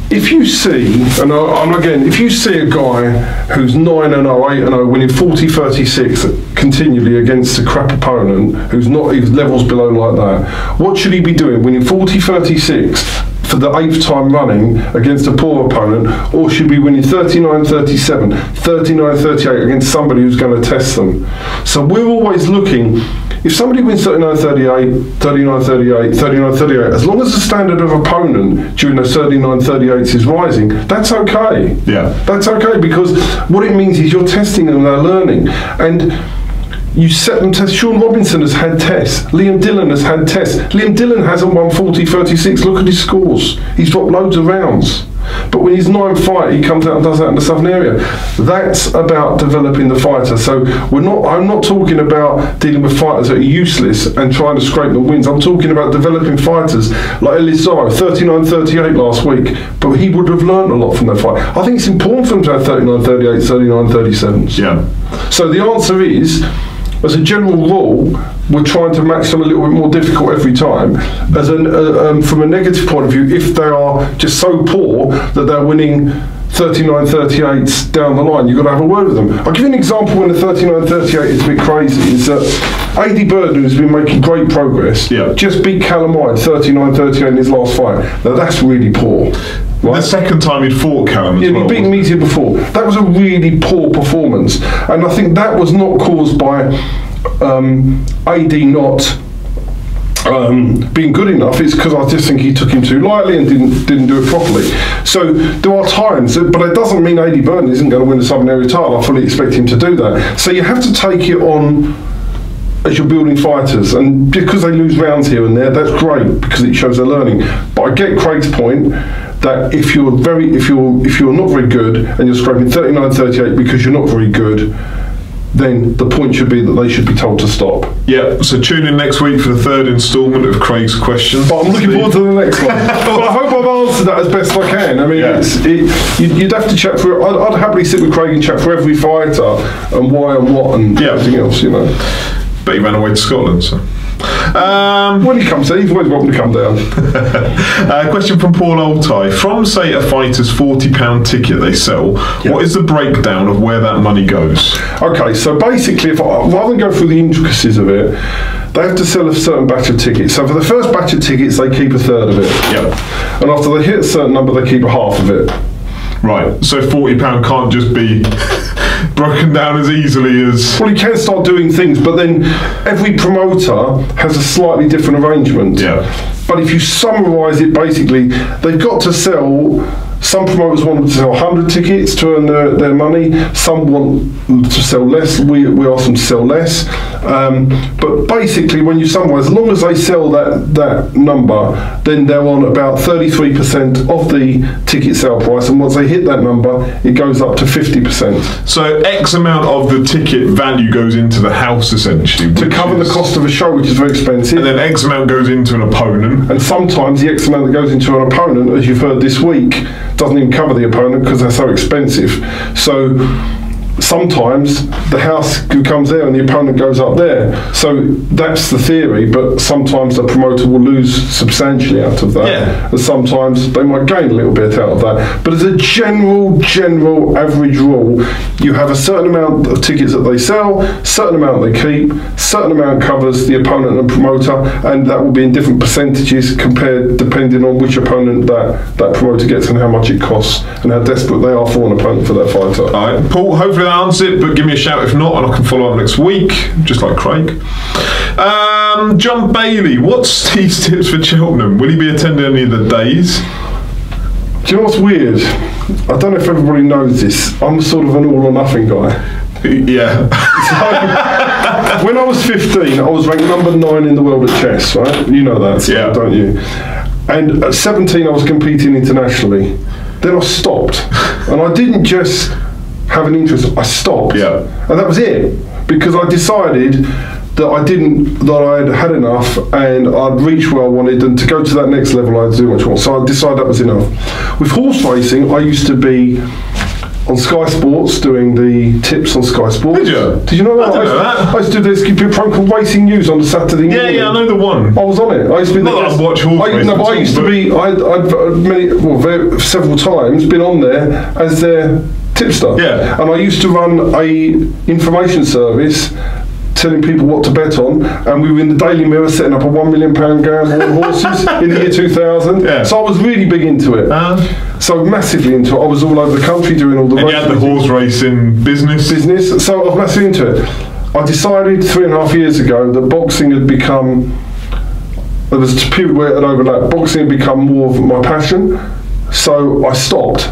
if you see, and again, if you see a guy who's 9-0, 8-0, winning 40-36 continually against a crap opponent who's not his levels below like that, what should he be doing? Winning 40-36 for the 8th time running against a poor opponent, or should be winning 39-37, 39-38 against somebody who's going to test them? So we're always looking. If somebody wins 39-38, 39-38, 39-38, as long as the standard of opponent during those 39-38s is rising, that's okay. Yeah. That's okay, because what it means is you're testing them, they're learning. And you set them tests. Sean Robinson has had tests. Liam Dillon has had tests. Liam Dillon hasn't won 40-36. Look at his scores. He's dropped loads of rounds. But when he's 9th fight, he comes out and does that in the southern area. That's about developing the fighter. So I'm not talking about dealing with fighters that are useless and trying to scrape the wins. I'm talking about developing fighters like Ellis Zorro, 39-38 last week, but he would have learned a lot from that fight. I think it's important for him to have 39-38, 39-37s. Yeah. So the answer is, as a general rule, we're trying to match them a little bit more difficult every time. As from a negative point of view, if they are just so poor that they're winning 39-38s down the line, you've got to have a word with them. I'll give you an example when the 39-38 is a bit crazy. Is that Adi Burden, who's been making great progress, just beat Calamide 39-38 in his last fight. Now that's really poor. Right? The second time he'd fought Callum as well. He'd beaten Meteor before. That was a really poor performance, and I think that was not caused by AD not being good enough. It's because I just think he took him too lightly and didn't do it properly. So there are times, but it doesn't mean AD Burton isn't going to win the Southern Area title. I fully expect him to do that. So you have to take it on as you're building fighters, and because they lose rounds here and there, that's great because it shows they're learning. But I get Craig's point that if you're not very good and you're scraping 39-38 because you're not very good, then the point should be that they should be told to stop. Yeah, so tune in next week for the third instalment of Craig's questions. But I'm looking forward to the next one. But I hope I've answered that as best I can. I mean, you'd have to chat through. I'd happily sit with Craig and chat for every fighter and why and what and everything else, you know. But he ran away to Scotland, so. When he comes down, he's always welcome to come down. Question from Paul Altai. From, say, a fighter's £40 ticket they sell, what is the breakdown of where that money goes? Okay, so basically, rather than go through the intricacies of it, they have to sell a certain batch of tickets. So for the first batch of tickets, they keep a third of it. Yeah. And after they hit a certain number, they keep a half of it. Right, so £40 can't just be broken down as easily as... Well, you can start doing things, but then every promoter has a slightly different arrangement. Yeah. But if you summarise it, basically, they've got to sell... Some promoters want to sell 100 tickets to earn their money. Some want to sell less. We ask them to sell less. But basically, when you summarise, as long as they sell that number, then they're on about 33% of the ticket sale price. And once they hit that number, it goes up to 50%. So X amount of the ticket value goes into the house, essentially. To cover the cost of a show, which is very expensive. And then X amount goes into an opponent. And sometimes the X amount that goes into an opponent, as you've heard this week, doesn't even cover the opponent because they're so expensive. So sometimes the house comes there and the opponent goes up there. So that's the theory, but sometimes the promoter will lose substantially out of that. Yeah. And sometimes they might gain a little bit out of that. But as a general average rule, you have a certain amount of tickets that they sell, certain amount they keep, certain amount covers the opponent and promoter, and that will be in different percentages compared depending on which opponent that promoter gets and how much it costs and how desperate they are for an opponent for that fighter. All right, Paul, hopefully that answered it, but give me a shout if not, and I can follow up next week, just like Craig. John Bailey, what's Steve's tips for Cheltenham? Will he be attending any of the days? Do you know what's weird? I don't know if everybody knows this. I'm sort of an all or nothing guy. Yeah. So, when I was 15, I was ranked number 9 in the world at chess, right? You know that, yeah. Don't you? And at 17, I was competing internationally. Then I stopped, and I didn't just have an interest. I stopped, and that was it, because I decided that I had had enough, and I'd reached where I wanted, and to go to that next level, I had to do much more. So I decided that was enough. With horse racing, I used to be on Sky Sports doing the tips on Sky Sports. Did you? Did you know that? I didn't know that. I used to do this program called Racing News on the Saturday morning. Yeah, I know the one. I was on it. I used to be Not that I watch horse racing. No, but I used to be. I'd several times been on there as their tipster. Yeah. And I used to run a information service telling people what to bet on, and we were in the Daily Mirror setting up a £1 million gamble on horses in the year 2000. Yeah. So I was really big into it. So massively into it. I was all over the country doing all the and you had the horse racing business? So I was massively into it. I decided 3.5 years ago that boxing had become, there was a period where it had overlapped, boxing had become more of my passion, so I stopped.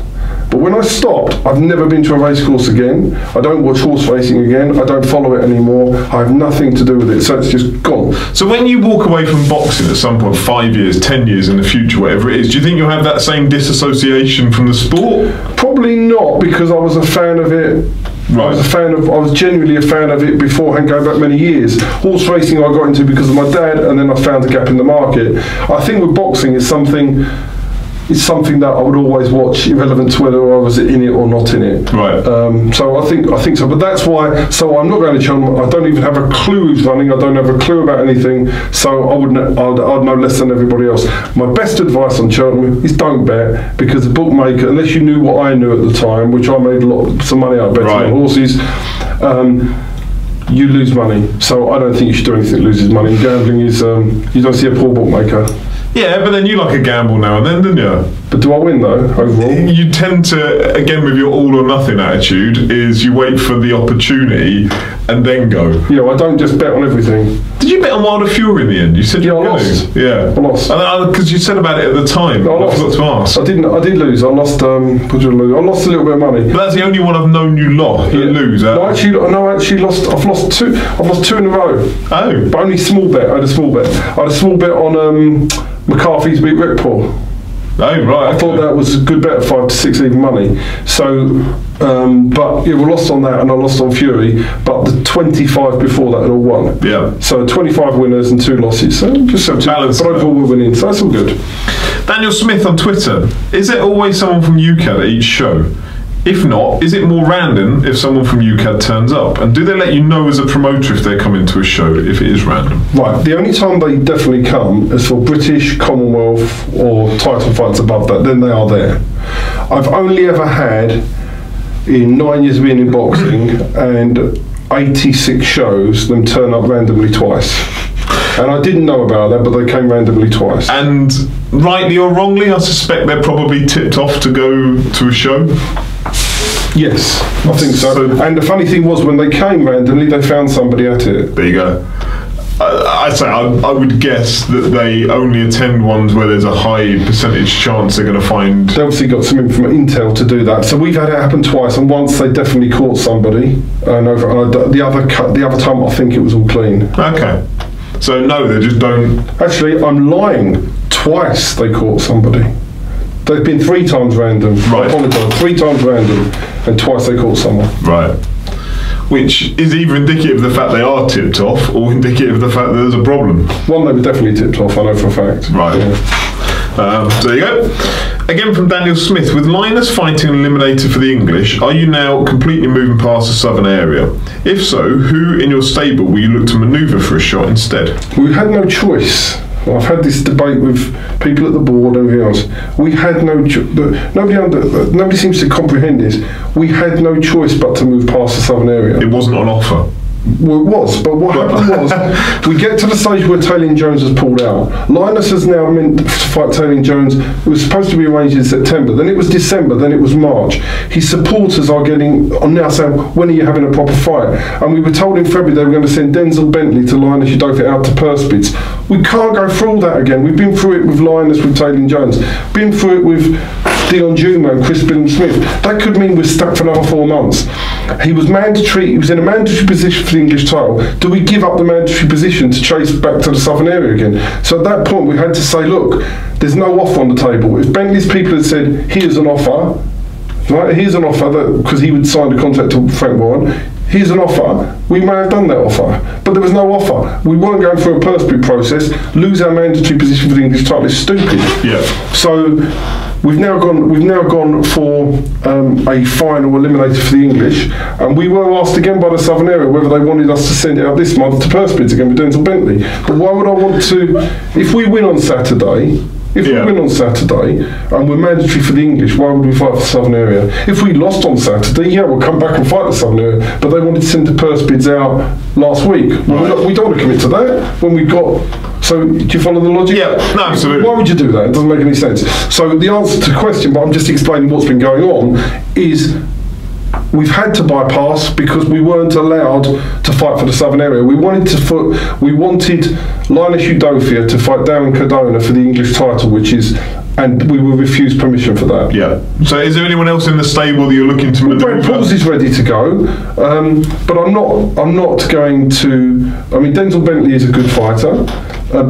But when I stopped, I've never been to a racecourse again. I don't watch horse racing again. I don't follow it anymore. I have nothing to do with it. So it's just gone. So when you walk away from boxing at some point, 5 years, 10 years in the future, whatever it is, do you think you'll have that same disassociation from the sport? Probably not, because I was a fan of it. Right. I was genuinely a fan of it beforehand, going back many years. Horse racing I got into because of my dad, and then I found a gap in the market. I think with boxing it's something that I would always watch, irrelevant to whether I was in it or not in it. Right. So I think so. But that's why. So I'm not going to Cheltenham. I don't even have a clue who's running. I don't have a clue about anything. So I wouldn't. I'd know less than everybody else. My best advice on Cheltenham is don't bet, because the bookmaker, unless you knew what I knew at the time, which I made some money out betting on horses. You lose money. So I don't think you should do anything that loses money. Gambling is you don't see a poor bookmaker. Yeah, but then you like a gamble now and then, don't you? But do I win though, overall? You tend to, again with your all or nothing attitude, is you wait for the opportunity and then go. Yeah, I don't just bet on everything. Did you bet on Wilder Fury in the end? You said you lost. Yeah, I lost. Because you said about it at the time. No, I forgot to ask. I did lose. I lost. What did I lose? I lost a little bit of money. But that's the only one I've known you lose. No, I actually lost. I've lost two. I've lost two in a row. Oh, but only small bet. I had a small bet. I had a small bet on McCarthy's beat Rickpool. Oh right. I thought that was a good bet of 5 to 6 even money. So, but yeah, we lost on that, and I lost on Fury. But the 25 before that had all won. Yeah. So 25 winners and 2 losses. So just have to balance. But overall we're winning. So that's all good. Daniel Smith on Twitter. Is there always someone from UCAD at each show? If not, is it more random if someone from UCAD turns up? And do they let you know as a promoter if they're coming to a show, if it is random? Right, the only time they definitely come is for British, Commonwealth or title fights above that, then they are there. I've only ever had, in 9 years of being in boxing, and 86 shows, them turn up randomly twice. And I didn't know about that, but they came randomly twice. And rightly or wrongly, I suspect they're probably tipped off to go to a show? Yes, I think so. And the funny thing was, when they came randomly, they found somebody at it. There you go. I would guess that they only attend ones where there's a high percentage chance they're going to find. They obviously got some intel to do that. So we've had it happen twice, and once they definitely caught somebody. The other time, I think it was all clean. Okay. So no, they just don't. Actually, I'm lying. Twice they caught somebody. They've been 3 times random. Right. I apologise. 3 times random, and twice they caught someone. Right. Which is either indicative of the fact they are tipped off, or indicative of the fact that there's a problem. One, they were definitely tipped off. I know for a fact. Right. Yeah. So there you go. Again from Daniel Smith. With Linus fighting eliminated for the English, are you now completely moving past the southern area? If so, who in your stable will you look to manoeuvre for a shot instead? We had no choice. I've had this debate with people at the board and everything else. We had no nobody seems to comprehend this. We had no choice but to move past the southern area. It wasn't on offer. Well, it was, but what happened was, we get to the stage where Taylor Jones has pulled out. Linus has now meant to fight Taylor Jones. It was supposed to be arranged in September, then it was December, then it was March. His supporters are now saying, when are you having a proper fight? And we were told in February they were going to send Denzel Bentley to Linus Udofia out to Perspids. We can't go through all that again. We've been through it with Linus, with Taylor Jones, been through it with Dion Juma and Chris Smith. That could mean we're stuck for another 4 months. He was mandatory. He was in a mandatory position for the English title. Do we give up the mandatory position to chase back to the southern area again? So at that point, we had to say, look, there's no offer on the table. If Bentley's people had said, here's an offer, right? Here's an offer, because he would sign a contract to Frank Warren. Here's an offer. We may have done that offer, but there was no offer. We weren't going through a Perspiry process. Lose our mandatory position for the English title is stupid. Yeah. So we've now gone for a final eliminator for the English, and we were asked again by the southern area whether they wanted us to send it out this month to Perspids again with Denzel Bentley. But why would I want to? If we win on Saturday. If we win on Saturday and we're mandatory for the English, why would we fight for the southern area? If we lost on Saturday, yeah, we'll come back and fight the southern area. But they wanted to send the Perspids out last week. Well, we don't want to commit to that when we've got. So do you follow the logic? Yeah, no, absolutely. Why would you do that? It doesn't make any sense. So the answer to the question, but I'm just explaining what's been going on, is we've had to bypass because we weren't allowed to fight for the southern area. We wanted Linus Udofia to fight Darren Cardona for the English title, which is and we were refused permission for that. Yeah. So is there anyone else in the stable that you're looking to manoeuvre? Brad Pauls is ready to go, but I'm not going to. I mean, Denzel Bentley is a good fighter.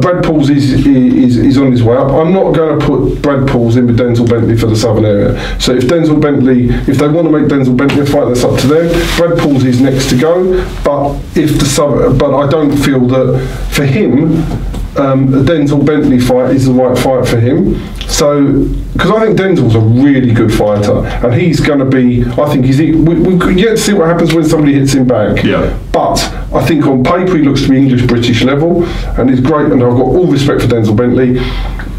Brad Pauls is on his way up. I'm not going to put Brad Pauls in with Denzel Bentley for the southern area. So if they want to make Denzel Bentley a fight, that's up to them. Brad Pauls is next to go, but I don't feel that for him. The Denzel Bentley fight is the right fight for him. So, because I think Denzel's a really good fighter, and he's going to be. I think we yet to see what happens when somebody hits him back. Yeah. But I think on paper he looks to be English-British level, and he's great. And I've got all respect for Denzel Bentley,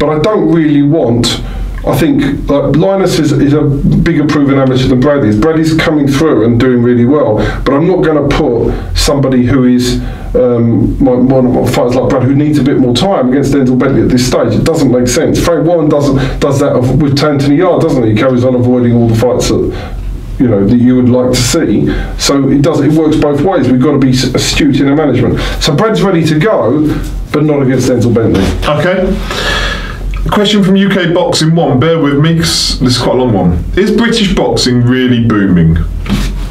but I don't really want. I think Linus is a bigger proven amateur than Brad is. Brad is coming through and doing really well, but I'm not going to put somebody who is one of my fighters like Brad who needs a bit more time against Denzel Bentley at this stage. It doesn't make sense. Frank Warren does that with Tantony Yard, doesn't he? He carries on avoiding all the fights that you would like to see. So it works both ways. We've got to be astute in our management. So Brad's ready to go, but not against Denzel Bentley. Okay. A question from UK Boxing 1, bear with me because this is quite a long one. Is British boxing really booming?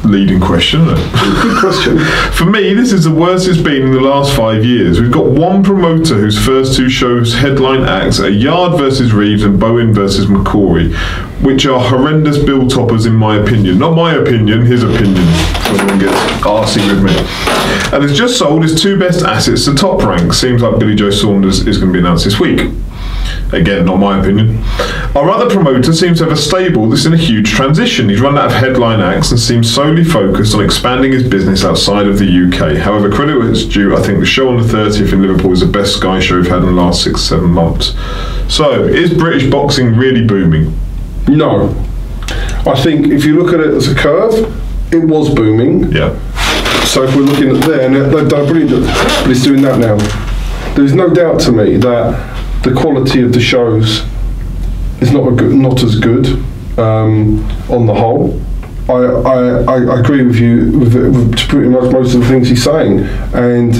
Leading question, isn't it? Good question. For me, this is the worst it's been in the last 5 years. We've got one promoter whose first two shows headline acts are Yard versus Reeves and Bowen versus McCrory, which are horrendous bill toppers in my opinion. Not my opinion, his opinion. So everyone gets arsey with me. And has just sold his two best assets to Top Rank. Seems like Billy Joe Saunders is going to be announced this week. Again, not my opinion. Our other promoter seems to have a stable that's in a huge transition. He's run out of headline acts and seems solely focused on expanding his business outside of the UK. However, credit where it's due, I think the show on the 30th in Liverpool is the best Sky show we've had in the last 6-7 months. So, is British boxing really booming? No. I think if you look at it as a curve, it was booming. Yeah. So if we're looking at there, and they've done brilliant, but it's doing that now. There's no doubt to me that the quality of the shows is not as good on the whole. I agree with you with pretty much most of the things he's saying, and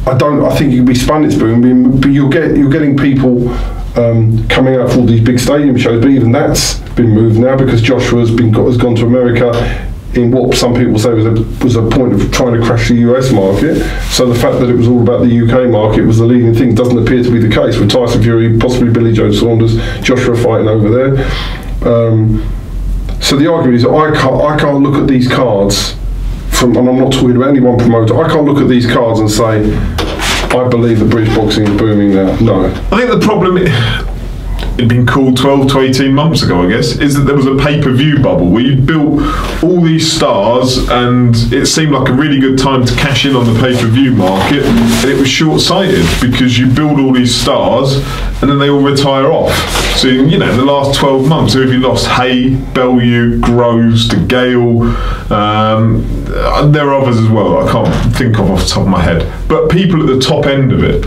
I think it can be spun it's booming, but you're getting people coming out for all these big stadium shows, but even that's been moved now because Joshua's has gone to America in what some people say was a point of trying to crash the US market. So the fact that it was all about the UK market was the leading thing doesn't appear to be the case with Tyson Fury, possibly Billy Joe Saunders, Joshua fighting over there. So the argument is I can't look at these cards and I'm not talking about any one promoter, I can't look at these cards and say I believe that British boxing is booming now. No. I think the problem it'd been called 12 to 18 months ago, I guess, is that there was a pay-per-view bubble where you built all these stars and it seemed like a really good time to cash in on the pay-per-view market, and it was short-sighted because you build all these stars and then they all retire off. So, in the last 12 months, who have you lost? Hay, Bellew, Groves, De Gale, there are others as well I can't think of off the top of my head, but people at the top end of it.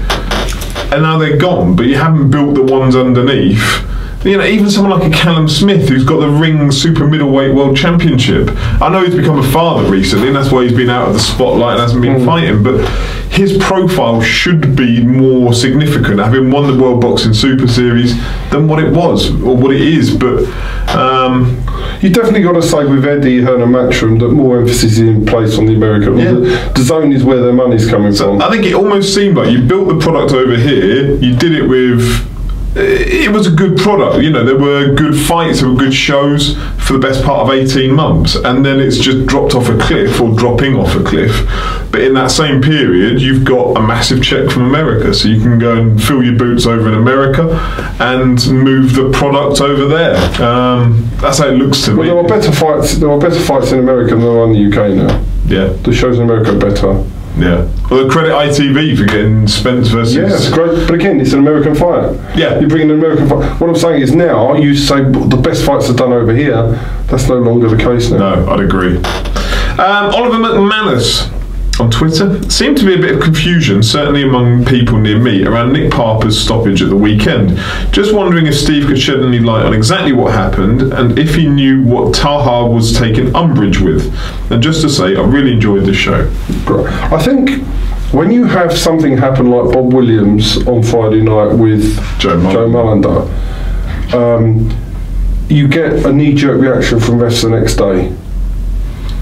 And now they're gone, but you haven't built the ones underneath. Even someone like a Callum Smith, who's got the Ring Super Middleweight World Championship. I know he's become a father recently, and that's why he's been out of the spotlight and hasn't been fighting, but his profile should be more significant, having won the World Boxing Super Series, than what it was, or what it is, but... You definitely got to say with Eddie Hearn and Matchroom that more emphasis is in place on the American. Yeah. The zone is where their money's coming from. I think it almost seemed like you built the product over here, you did it with... It was a good product, there were good fights, there were good shows for the best part of 18 months, and then it's just dropped off a cliff or dropping off a cliff. But in that same period, you've got a massive check from America, so you can go and fill your boots over in America and move the product over there. That's how it looks to me. There are better fights in America than there are in the UK now. Yeah. The shows in America are better. Yeah. Well, credit ITV for getting Spence versus... Yeah, it's great. But again, it's an American fight. Yeah. You bring in an American fight. What I'm saying is now, you say the best fights are done over here. That's no longer the case now. No, I'd agree. Oliver McManus on Twitter. Seemed to be a bit of confusion, certainly among people near me, around Nick Parpa's stoppage at the weekend. Just wondering if Steve could shed any light on exactly what happened and if he knew what Taha was taking umbrage with. And just to say, I really enjoyed the show. I think when you have something happen like Bob Williams on Friday night with Joe Mullender, you get a knee-jerk reaction from refs the next day,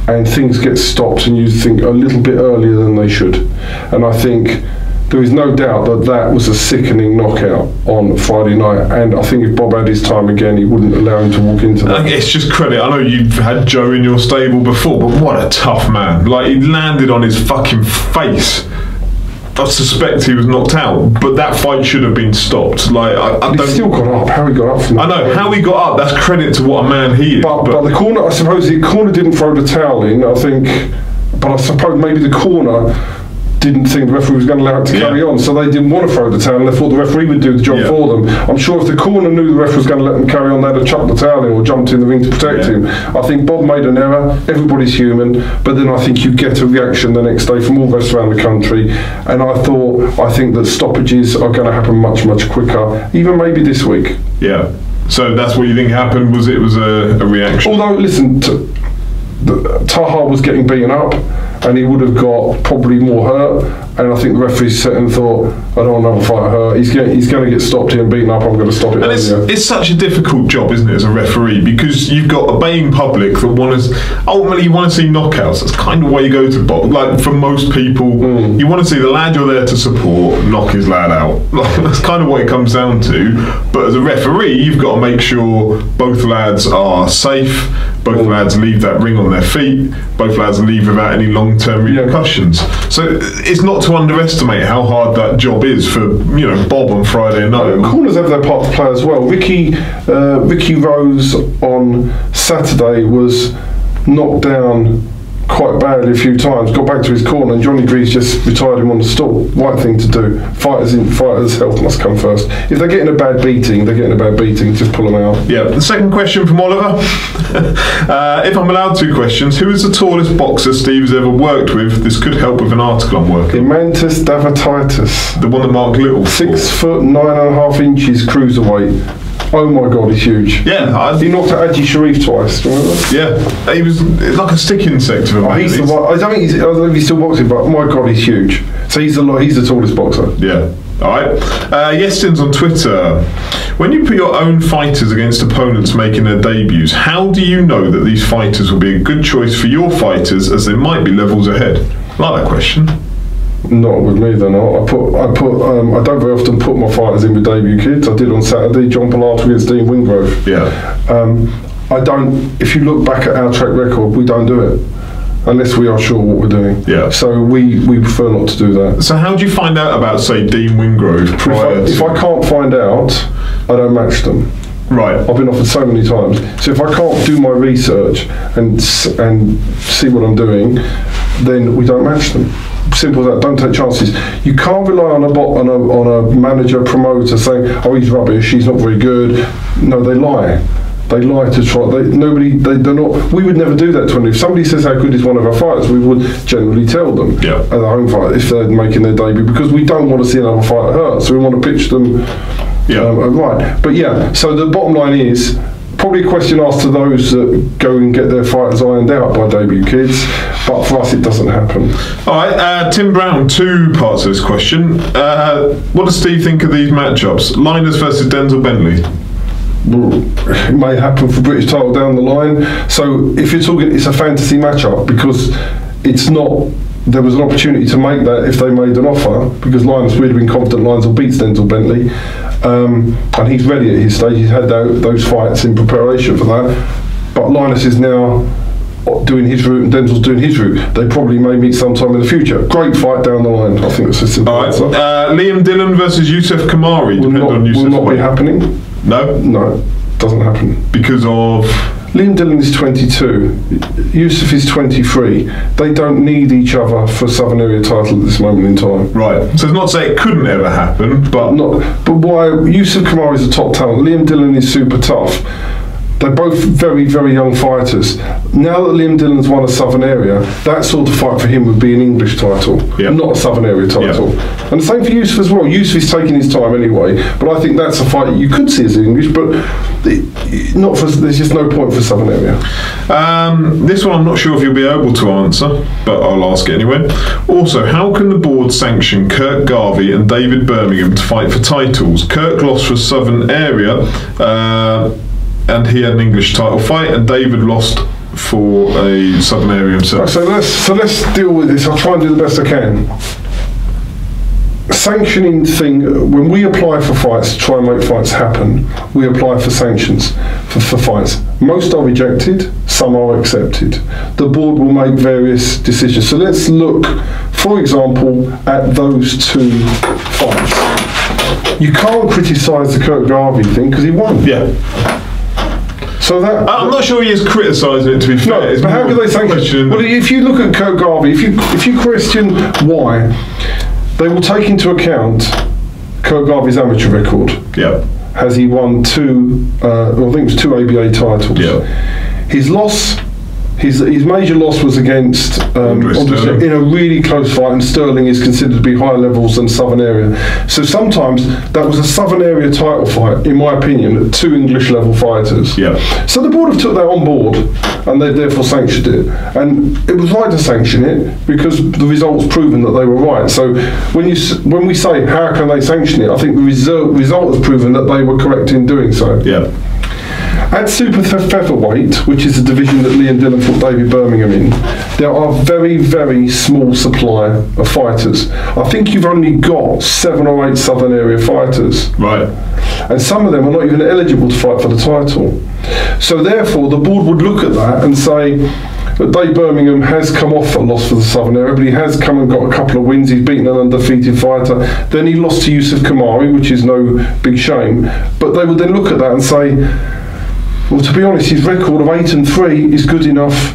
and things get stopped, and you think a little bit earlier than they should. And I think there is no doubt that that was a sickening knockout on Friday night, and I think if Bob had his time again, he wouldn't allow him to walk into that. It's just credit. I know you've had Joe in your stable before, but what a tough man. Like, he landed on his fucking face. I suspect he was knocked out, but that fight should have been stopped. Like, I don't. He still got up. How he got up from that? I know how he got up. That's credit to what a man he is. But the corner, I suppose, the corner didn't throw the towel in. I think, but I suppose maybe the corner didn't think the referee was going to allow it to carry on, so they didn't want to throw the towel, and they thought the referee would do the job for them. I'm sure if the corner knew the referee was going to let them carry on, they'd have chucked the towel in or jumped in the ring to protect him. I think Bob made an error. Everybody's human, but then I think you get a reaction the next day from all refs around the country, and I think that stoppages are going to happen much, much quicker, even maybe this week. Yeah. So that's what you think happened? Was it a reaction? Although, listen, Taha was getting beaten up, and he would have got probably more hurt, and I think the referee sat and thought, I don't want another fighter hurt. He's going to get stopped here and beaten up. I'm going to stop it. And it's such a difficult job, isn't it, as a referee, because you've got a baying public that ultimately you want to see knockouts. That's kind of why you go to box. Like, for most people, you want to see the lad you're there to support knock his lad out. Like, that's kind of what it comes down to. But as a referee, you've got to make sure both lads are safe, both lads leave that ring on their feet, both lads leave without any long-term repercussions. So it's not to underestimate how hard that job is for Bob on Friday night. Corners have their part to play as well. Ricky Rose on Saturday was knocked down quite badly a few times, got back to his corner, and Johnny Greaves just retired him on the stall. Right thing to do. Fighters' health must come first. If they're getting a bad beating, just pull them out. Yeah. The second question from Oliver. If I'm allowed 2 questions, who is the tallest boxer Steve has ever worked with? This could help with an article I'm working on. Imantas Davatitis. The one that Mark Little 6 foot 9.5 inches cruiserweight. Oh my God, he's huge. Yeah, he knocked out Aji Sharif twice. Do you remember? Yeah, he was like a stick insect of a man. I don't know if he's still boxing, but my God, he's huge. So he's the tallest boxer. Yeah. All right. Yestin's on Twitter. When you put your own fighters against opponents making their debuts, how do you know that these fighters will be a good choice for your fighters, as they might be levels ahead? I like that question. Not with me, they're not. I don't very often put my fighters in with debut kids. I did on Saturday, John Palata against Dean Wingrove. Yeah. I don't. If you look back at our track record, we don't do it unless we are sure what we're doing. Yeah. So we prefer not to do that. So how do you find out about, say, Dean Wingrove prior if I can't find out, I don't match them. Right. I've been offered so many times. So if I can't do my research and see what I'm doing, then we don't match them. Simple as that. Don't take chances. You can't rely on a manager, promoter saying, "Oh, he's rubbish. He's not very good." No, they lie. They lie to try. They're not. We would never do that to anyone. If somebody says how good is one of our fighters, we would generally tell them at the home fight if they're making their debut, because we don't want to see another fighter hurt. So we want to pitch them right. But yeah. So the bottom line is, probably a question asked to those that go and get their fighters ironed out by debut kids, but for us it doesn't happen. All right, Tim Brown, 2 parts of this question. What does Steve think of these matchups? Linus versus Denzel Bentley. It may happen for British title down the line. So if you're talking, it's a fantasy matchup, because it's not. There was an opportunity to make that if they made an offer, because Linus would have been confident Linus will beat Denzel Bentley, and he's ready at his stage. He's had those fights in preparation for that. But Linus is now doing his route and Denzel's doing his route. They probably may meet sometime in the future. Great fight down the line. I think that's a simple answer. Liam Dillon versus Youssef Khoumari. Will not be happening. No, doesn't happen. Because of? Liam Dillon is 22, Youssef is 23. They don't need each other for a Southern Area title at this moment in time. Right. So it's not to say it couldn't ever happen, but why? Youssef Khoumari is a top talent. Liam Dillon is super tough. They're both very, very young fighters. Now that Liam Dillon's won a Southern Area, that sort of fight for him would be an English title, not a Southern Area title. And the same for Youssef as well. Youssef is taking his time anyway, but I think that's a fight that you could see as English, but not for. There's just no point for Southern Area. This one I'm not sure if you'll be able to answer, but I'll ask it anyway. Also, how can the board sanction Kirk Garvey and David Birmingham to fight for titles? Kirk lost for Southern Area, and he had an English title fight, and David lost for a Southern Area himself. So let's deal with this. I'll try and do the best I can. Sanctioning thing, when we apply for fights to try and make fights happen, we apply for sanctions for fights. Most are rejected, some are accepted. The board will make various decisions. So let's look, for example, at those two fights. You can't criticise the Kirk Garvey thing because he won. Yeah. So that I'm not sure he is criticising it, to be fair. No, but how can they sanction? Well, if you look at Kirk Garvey, if you question why, they will take into account Kirk Garvey's amateur record. Yeah. Has he won two? I think it was 2 ABA titles. Yeah. His loss. His major loss was against Sterling in a really close fight, and Sterling is considered to be higher levels than Southern Area. So sometimes that was a Southern Area title fight, in my opinion, 2 English level fighters. Yeah. So the board have took that on board, and they therefore sanctioned it. And it was right to sanction it because the results proven that they were right. So when we say how can they sanction it, I think the result has proven that they were correct in doing so. Yeah. At super featherweight, which is a division that Liam Dillon fought David Birmingham in, there are very, very small supply of fighters. I think you've only got 7 or 8 Southern Area fighters. Right. And some of them are not even eligible to fight for the title. So therefore, the board would look at that and say that Dave Birmingham has come off a loss for the Southern Area, but he has come and got a couple of wins. He's beaten an undefeated fighter. Then he lost to Youssef Khoumari, which is no big shame. But they would then look at that and say, well, to be honest, his record of 8-3 is good enough.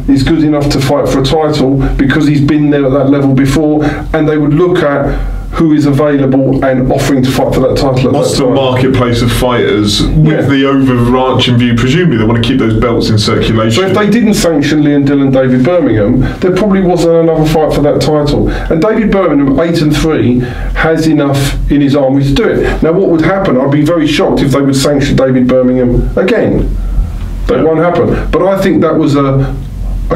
Is good enough to fight for a title because he's been there at that level before. And they would look at who is available and offering to fight for that title. What's the marketplace of fighters with the overarching view? Presumably, they want to keep those belts in circulation. So if they didn't sanction Liam Dillon, David Birmingham, there probably wasn't another fight for that title. And David Birmingham, 8-3, has enough in his army to do it. Now, what would happen? I'd be very shocked if they would sanction David Birmingham again. That won't happen. But I think that was a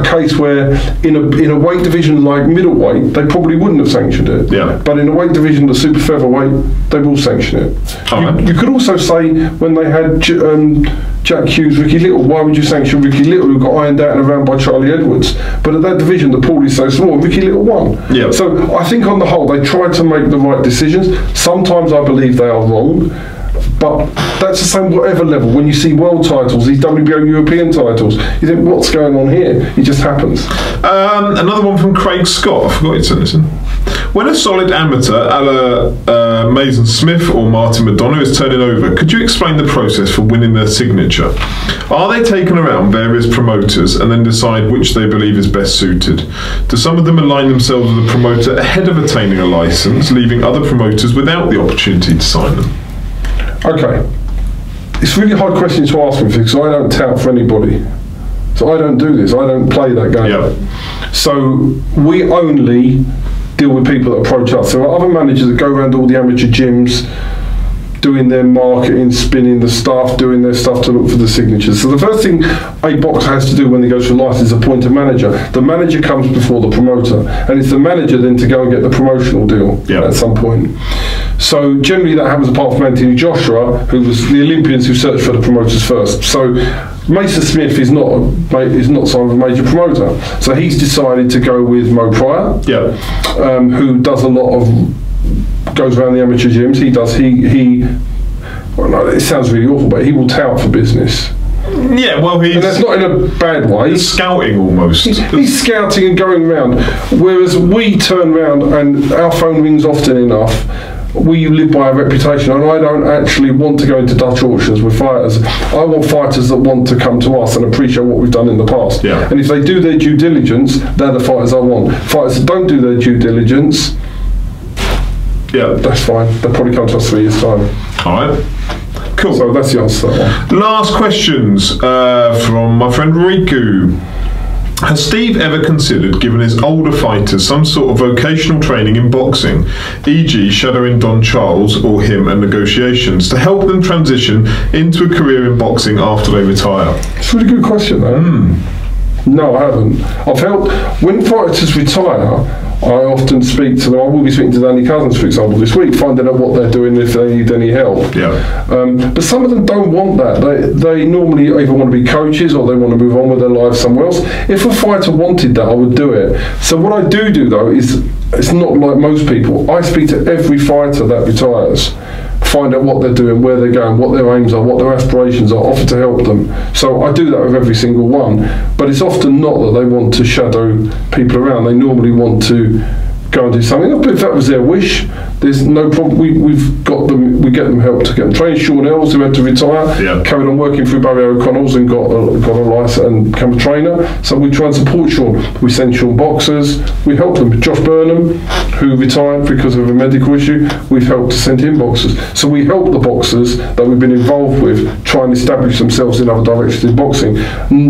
case where in a weight division like middleweight, they probably wouldn't have sanctioned it. Yeah. But in a weight division that's super featherweight, they will sanction it. You could also say when they had Jack Hughes, Ricky Little, why would you sanction Ricky Little, who got ironed out and around by Charlie Edwards? But at that division, the pool is so small, Ricky Little won. Yeah. So I think on the whole, they tried to make the right decisions. Sometimes I believe they are wrong. But that's the same whatever level. When you see world titles, these WBO European titles, you think, what's going on here? It just happens. Another one from Craig Scott. I forgot you'd sent this in. When a solid amateur, a la Mason Smith or Martin Madonna, is turning over, could you explain the process for winning their signature? Are they taken around various promoters and then decide which they believe is best suited? Do some of them align themselves with a promoter ahead of attaining a licence, leaving other promoters without the opportunity to sign them? Okay, it's a really hard question to ask me because I don't tout for anybody. So I don't do this, I don't play that game. Yep. So we only deal with people that approach us. There are other managers that go around all the amateur gyms, doing their marketing, spinning the stuff, doing their stuff to look for the signatures. So the first thing a boxer has to do when he goes for a license is appoint a manager. The manager comes before the promoter, and it's the manager then to go and get the promotional deal at some point. So generally that happens apart from Anthony Joshua, who was the Olympians who searched for the promoters first. So Mason Smith is not signed with a major promoter. So he's decided to go with Mo Pryor, who does a lot of, goes around the amateur gyms. Well, no, it sounds really awful, but he will tout for business. Yeah, well, and that's not in a bad way. He's scouting almost. He's scouting and going around, whereas we turn around and our phone rings often enough. We live by a reputation, and I don't actually want to go into Dutch auctions with fighters. I want fighters that want to come to us and appreciate what we've done in the past. Yeah. And if they do their due diligence, they're the fighters I want. Fighters that don't do their due diligence, that's fine. They'll probably come to us 3 years' time. All right. Cool. So that's the answer to that one. Last questions from my friend Riku. Has Steve ever considered giving his older fighters some sort of vocational training in boxing, e.g. shadowing Don Charles or him at negotiations, to help them transition into a career in boxing after they retire? It's a really good question, though. No, I haven't. I've helped, when fighters retire, I often speak to them. I will be speaking to Danny Couzens, for example, this week, finding out what they're doing, if they need any help. Yeah. But some of them don't want that. They normally either want to be coaches or they want to move on with their lives somewhere else. If a fighter wanted that, I would do it. So what I do though is, it's not like most people. I speak to every fighter that retires, find out what they're doing, where they're going, what their aims are, what their aspirations are, offer to help them. So I do that with every single one, but it's often not that they want to shadow people around. They normally want to go and do something. But if that was their wish, there's no problem. We've got them. We get them help to get them trained. Sean Ells, who had to retire, carried on working through Barry O'Connell's and got a license and become a trainer. So we try and support Sean. We send Sean boxers. We help them. Josh Burnham, who retired because of a medical issue, we've helped to send him boxers. So we help the boxers that we've been involved with try and establish themselves in other directions in boxing.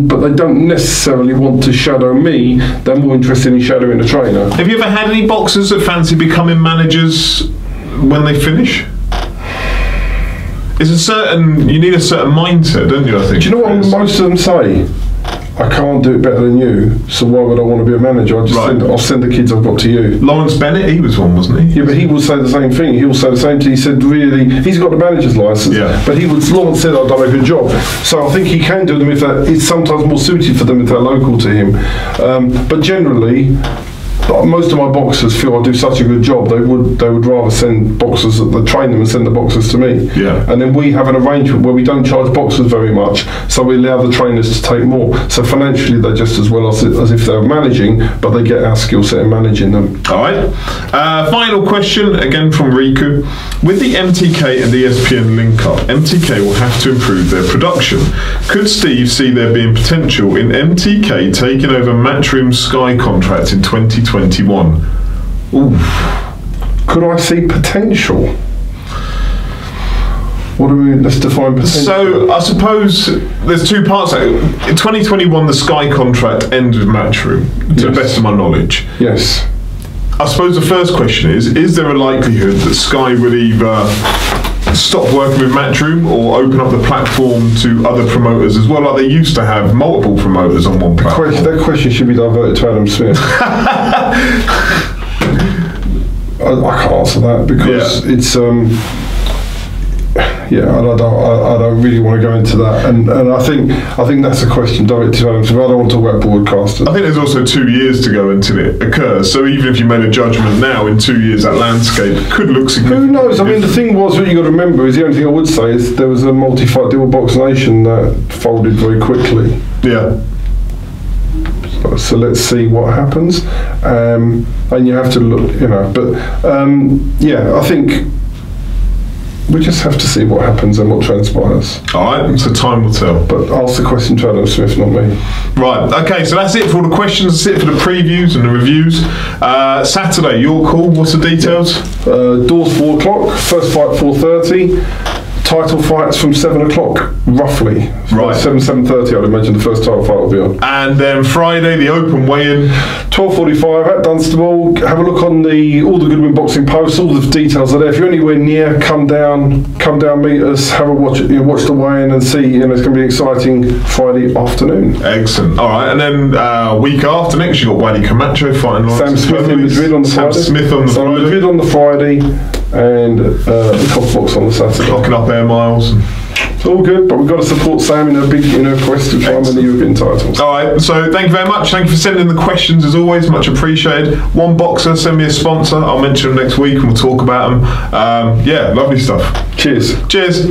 But they don't necessarily want to shadow me. They're more interested in shadowing a trainer. Have you ever had any boxers that fancy becoming managers when they finish? You need a certain mindset, don't you, I think? Do you know what most of them say? I can't do it better than you, so why would I want to be a manager? I'll send the kids I've got to you. Lawrence Bennett, he was one, wasn't he? Yeah, but he will say the same thing. He will say the same thing. He said, really, he's got the manager's licence, but Lawrence said I've done a good job. So I think he can do them if it's sometimes more suited for them if they're local to him. But generally, most of my boxers feel I do such a good job, they would rather send boxers, they train them and send the boxers to me. Yeah. And then we have an arrangement where we don't charge boxers very much, so we allow the trainers to take more. So financially they're just as well as if they're managing, but they get our skill set in managing them. Alright. Final question, again from Riku. With the MTK and ESPN link up, MTK will have to improve their production. Could Steve see there being potential in MTK taking over Matchroom's Sky contract in 2021? Ooh. Could I see potential? What do we mean? Let's define potential. So I suppose there's two parts. In 2021, the Sky contract ends with Matchroom, to the best of my knowledge. Yes. I suppose the first question is there a likelihood that Sky will either stop working with Matchroom or open up the platform to other promoters as well, like they used to have multiple promoters on one platform? That question should be diverted to Adam Smith. I can't answer that because it's I don't really want to go into that, and I think that's a question directed to Adam Smith. I don't want to talk about broadcasters. I think there's also 2 years to go until it occurs, so even if you made a judgment now, in 2 years that landscape could look significant. Who knows? I mean, the thing was, what you got to remember is, the only thing I would say is there was a multi-fight deal with Box Nation that folded very quickly. Yeah. So let's see what happens, and you have to look, but I think we just have to see what happens and what transpires. Alright, so time will tell. But ask the question to Adam Smith, not me. Right, okay, so that's it for all the questions, that's it for the previews and the reviews. Saturday, your call, what's the details? Doors 4 o'clock, first fight 4:30. Title fights from 7 o'clock, roughly. Right. 7:30, I'd imagine the first title fight will be on. And then Friday, the open weigh-in. 12:45 at Dunstable. Have a look on all the Goodwin boxing posts. All the details are there. If you're anywhere near, come down, meet us, have a watch the weigh-in and see. It's going to be exciting Friday afternoon. Excellent. All right, and then week after next, you've got Wadi Camacho fighting Sam Smith in Madrid on the Friday. Sam Smith on the Friday. Madrid on the Friday, and the Cock Box on the Saturday. Clocking up air miles. It's all good, but we've got to support Sam in her big quest to try and win the European titles. All right, so thank you very much. Thank you for sending the questions as always, much appreciated. One boxer, send me a sponsor. I'll mention them next week and we'll talk about them. Lovely stuff. Cheers. Cheers.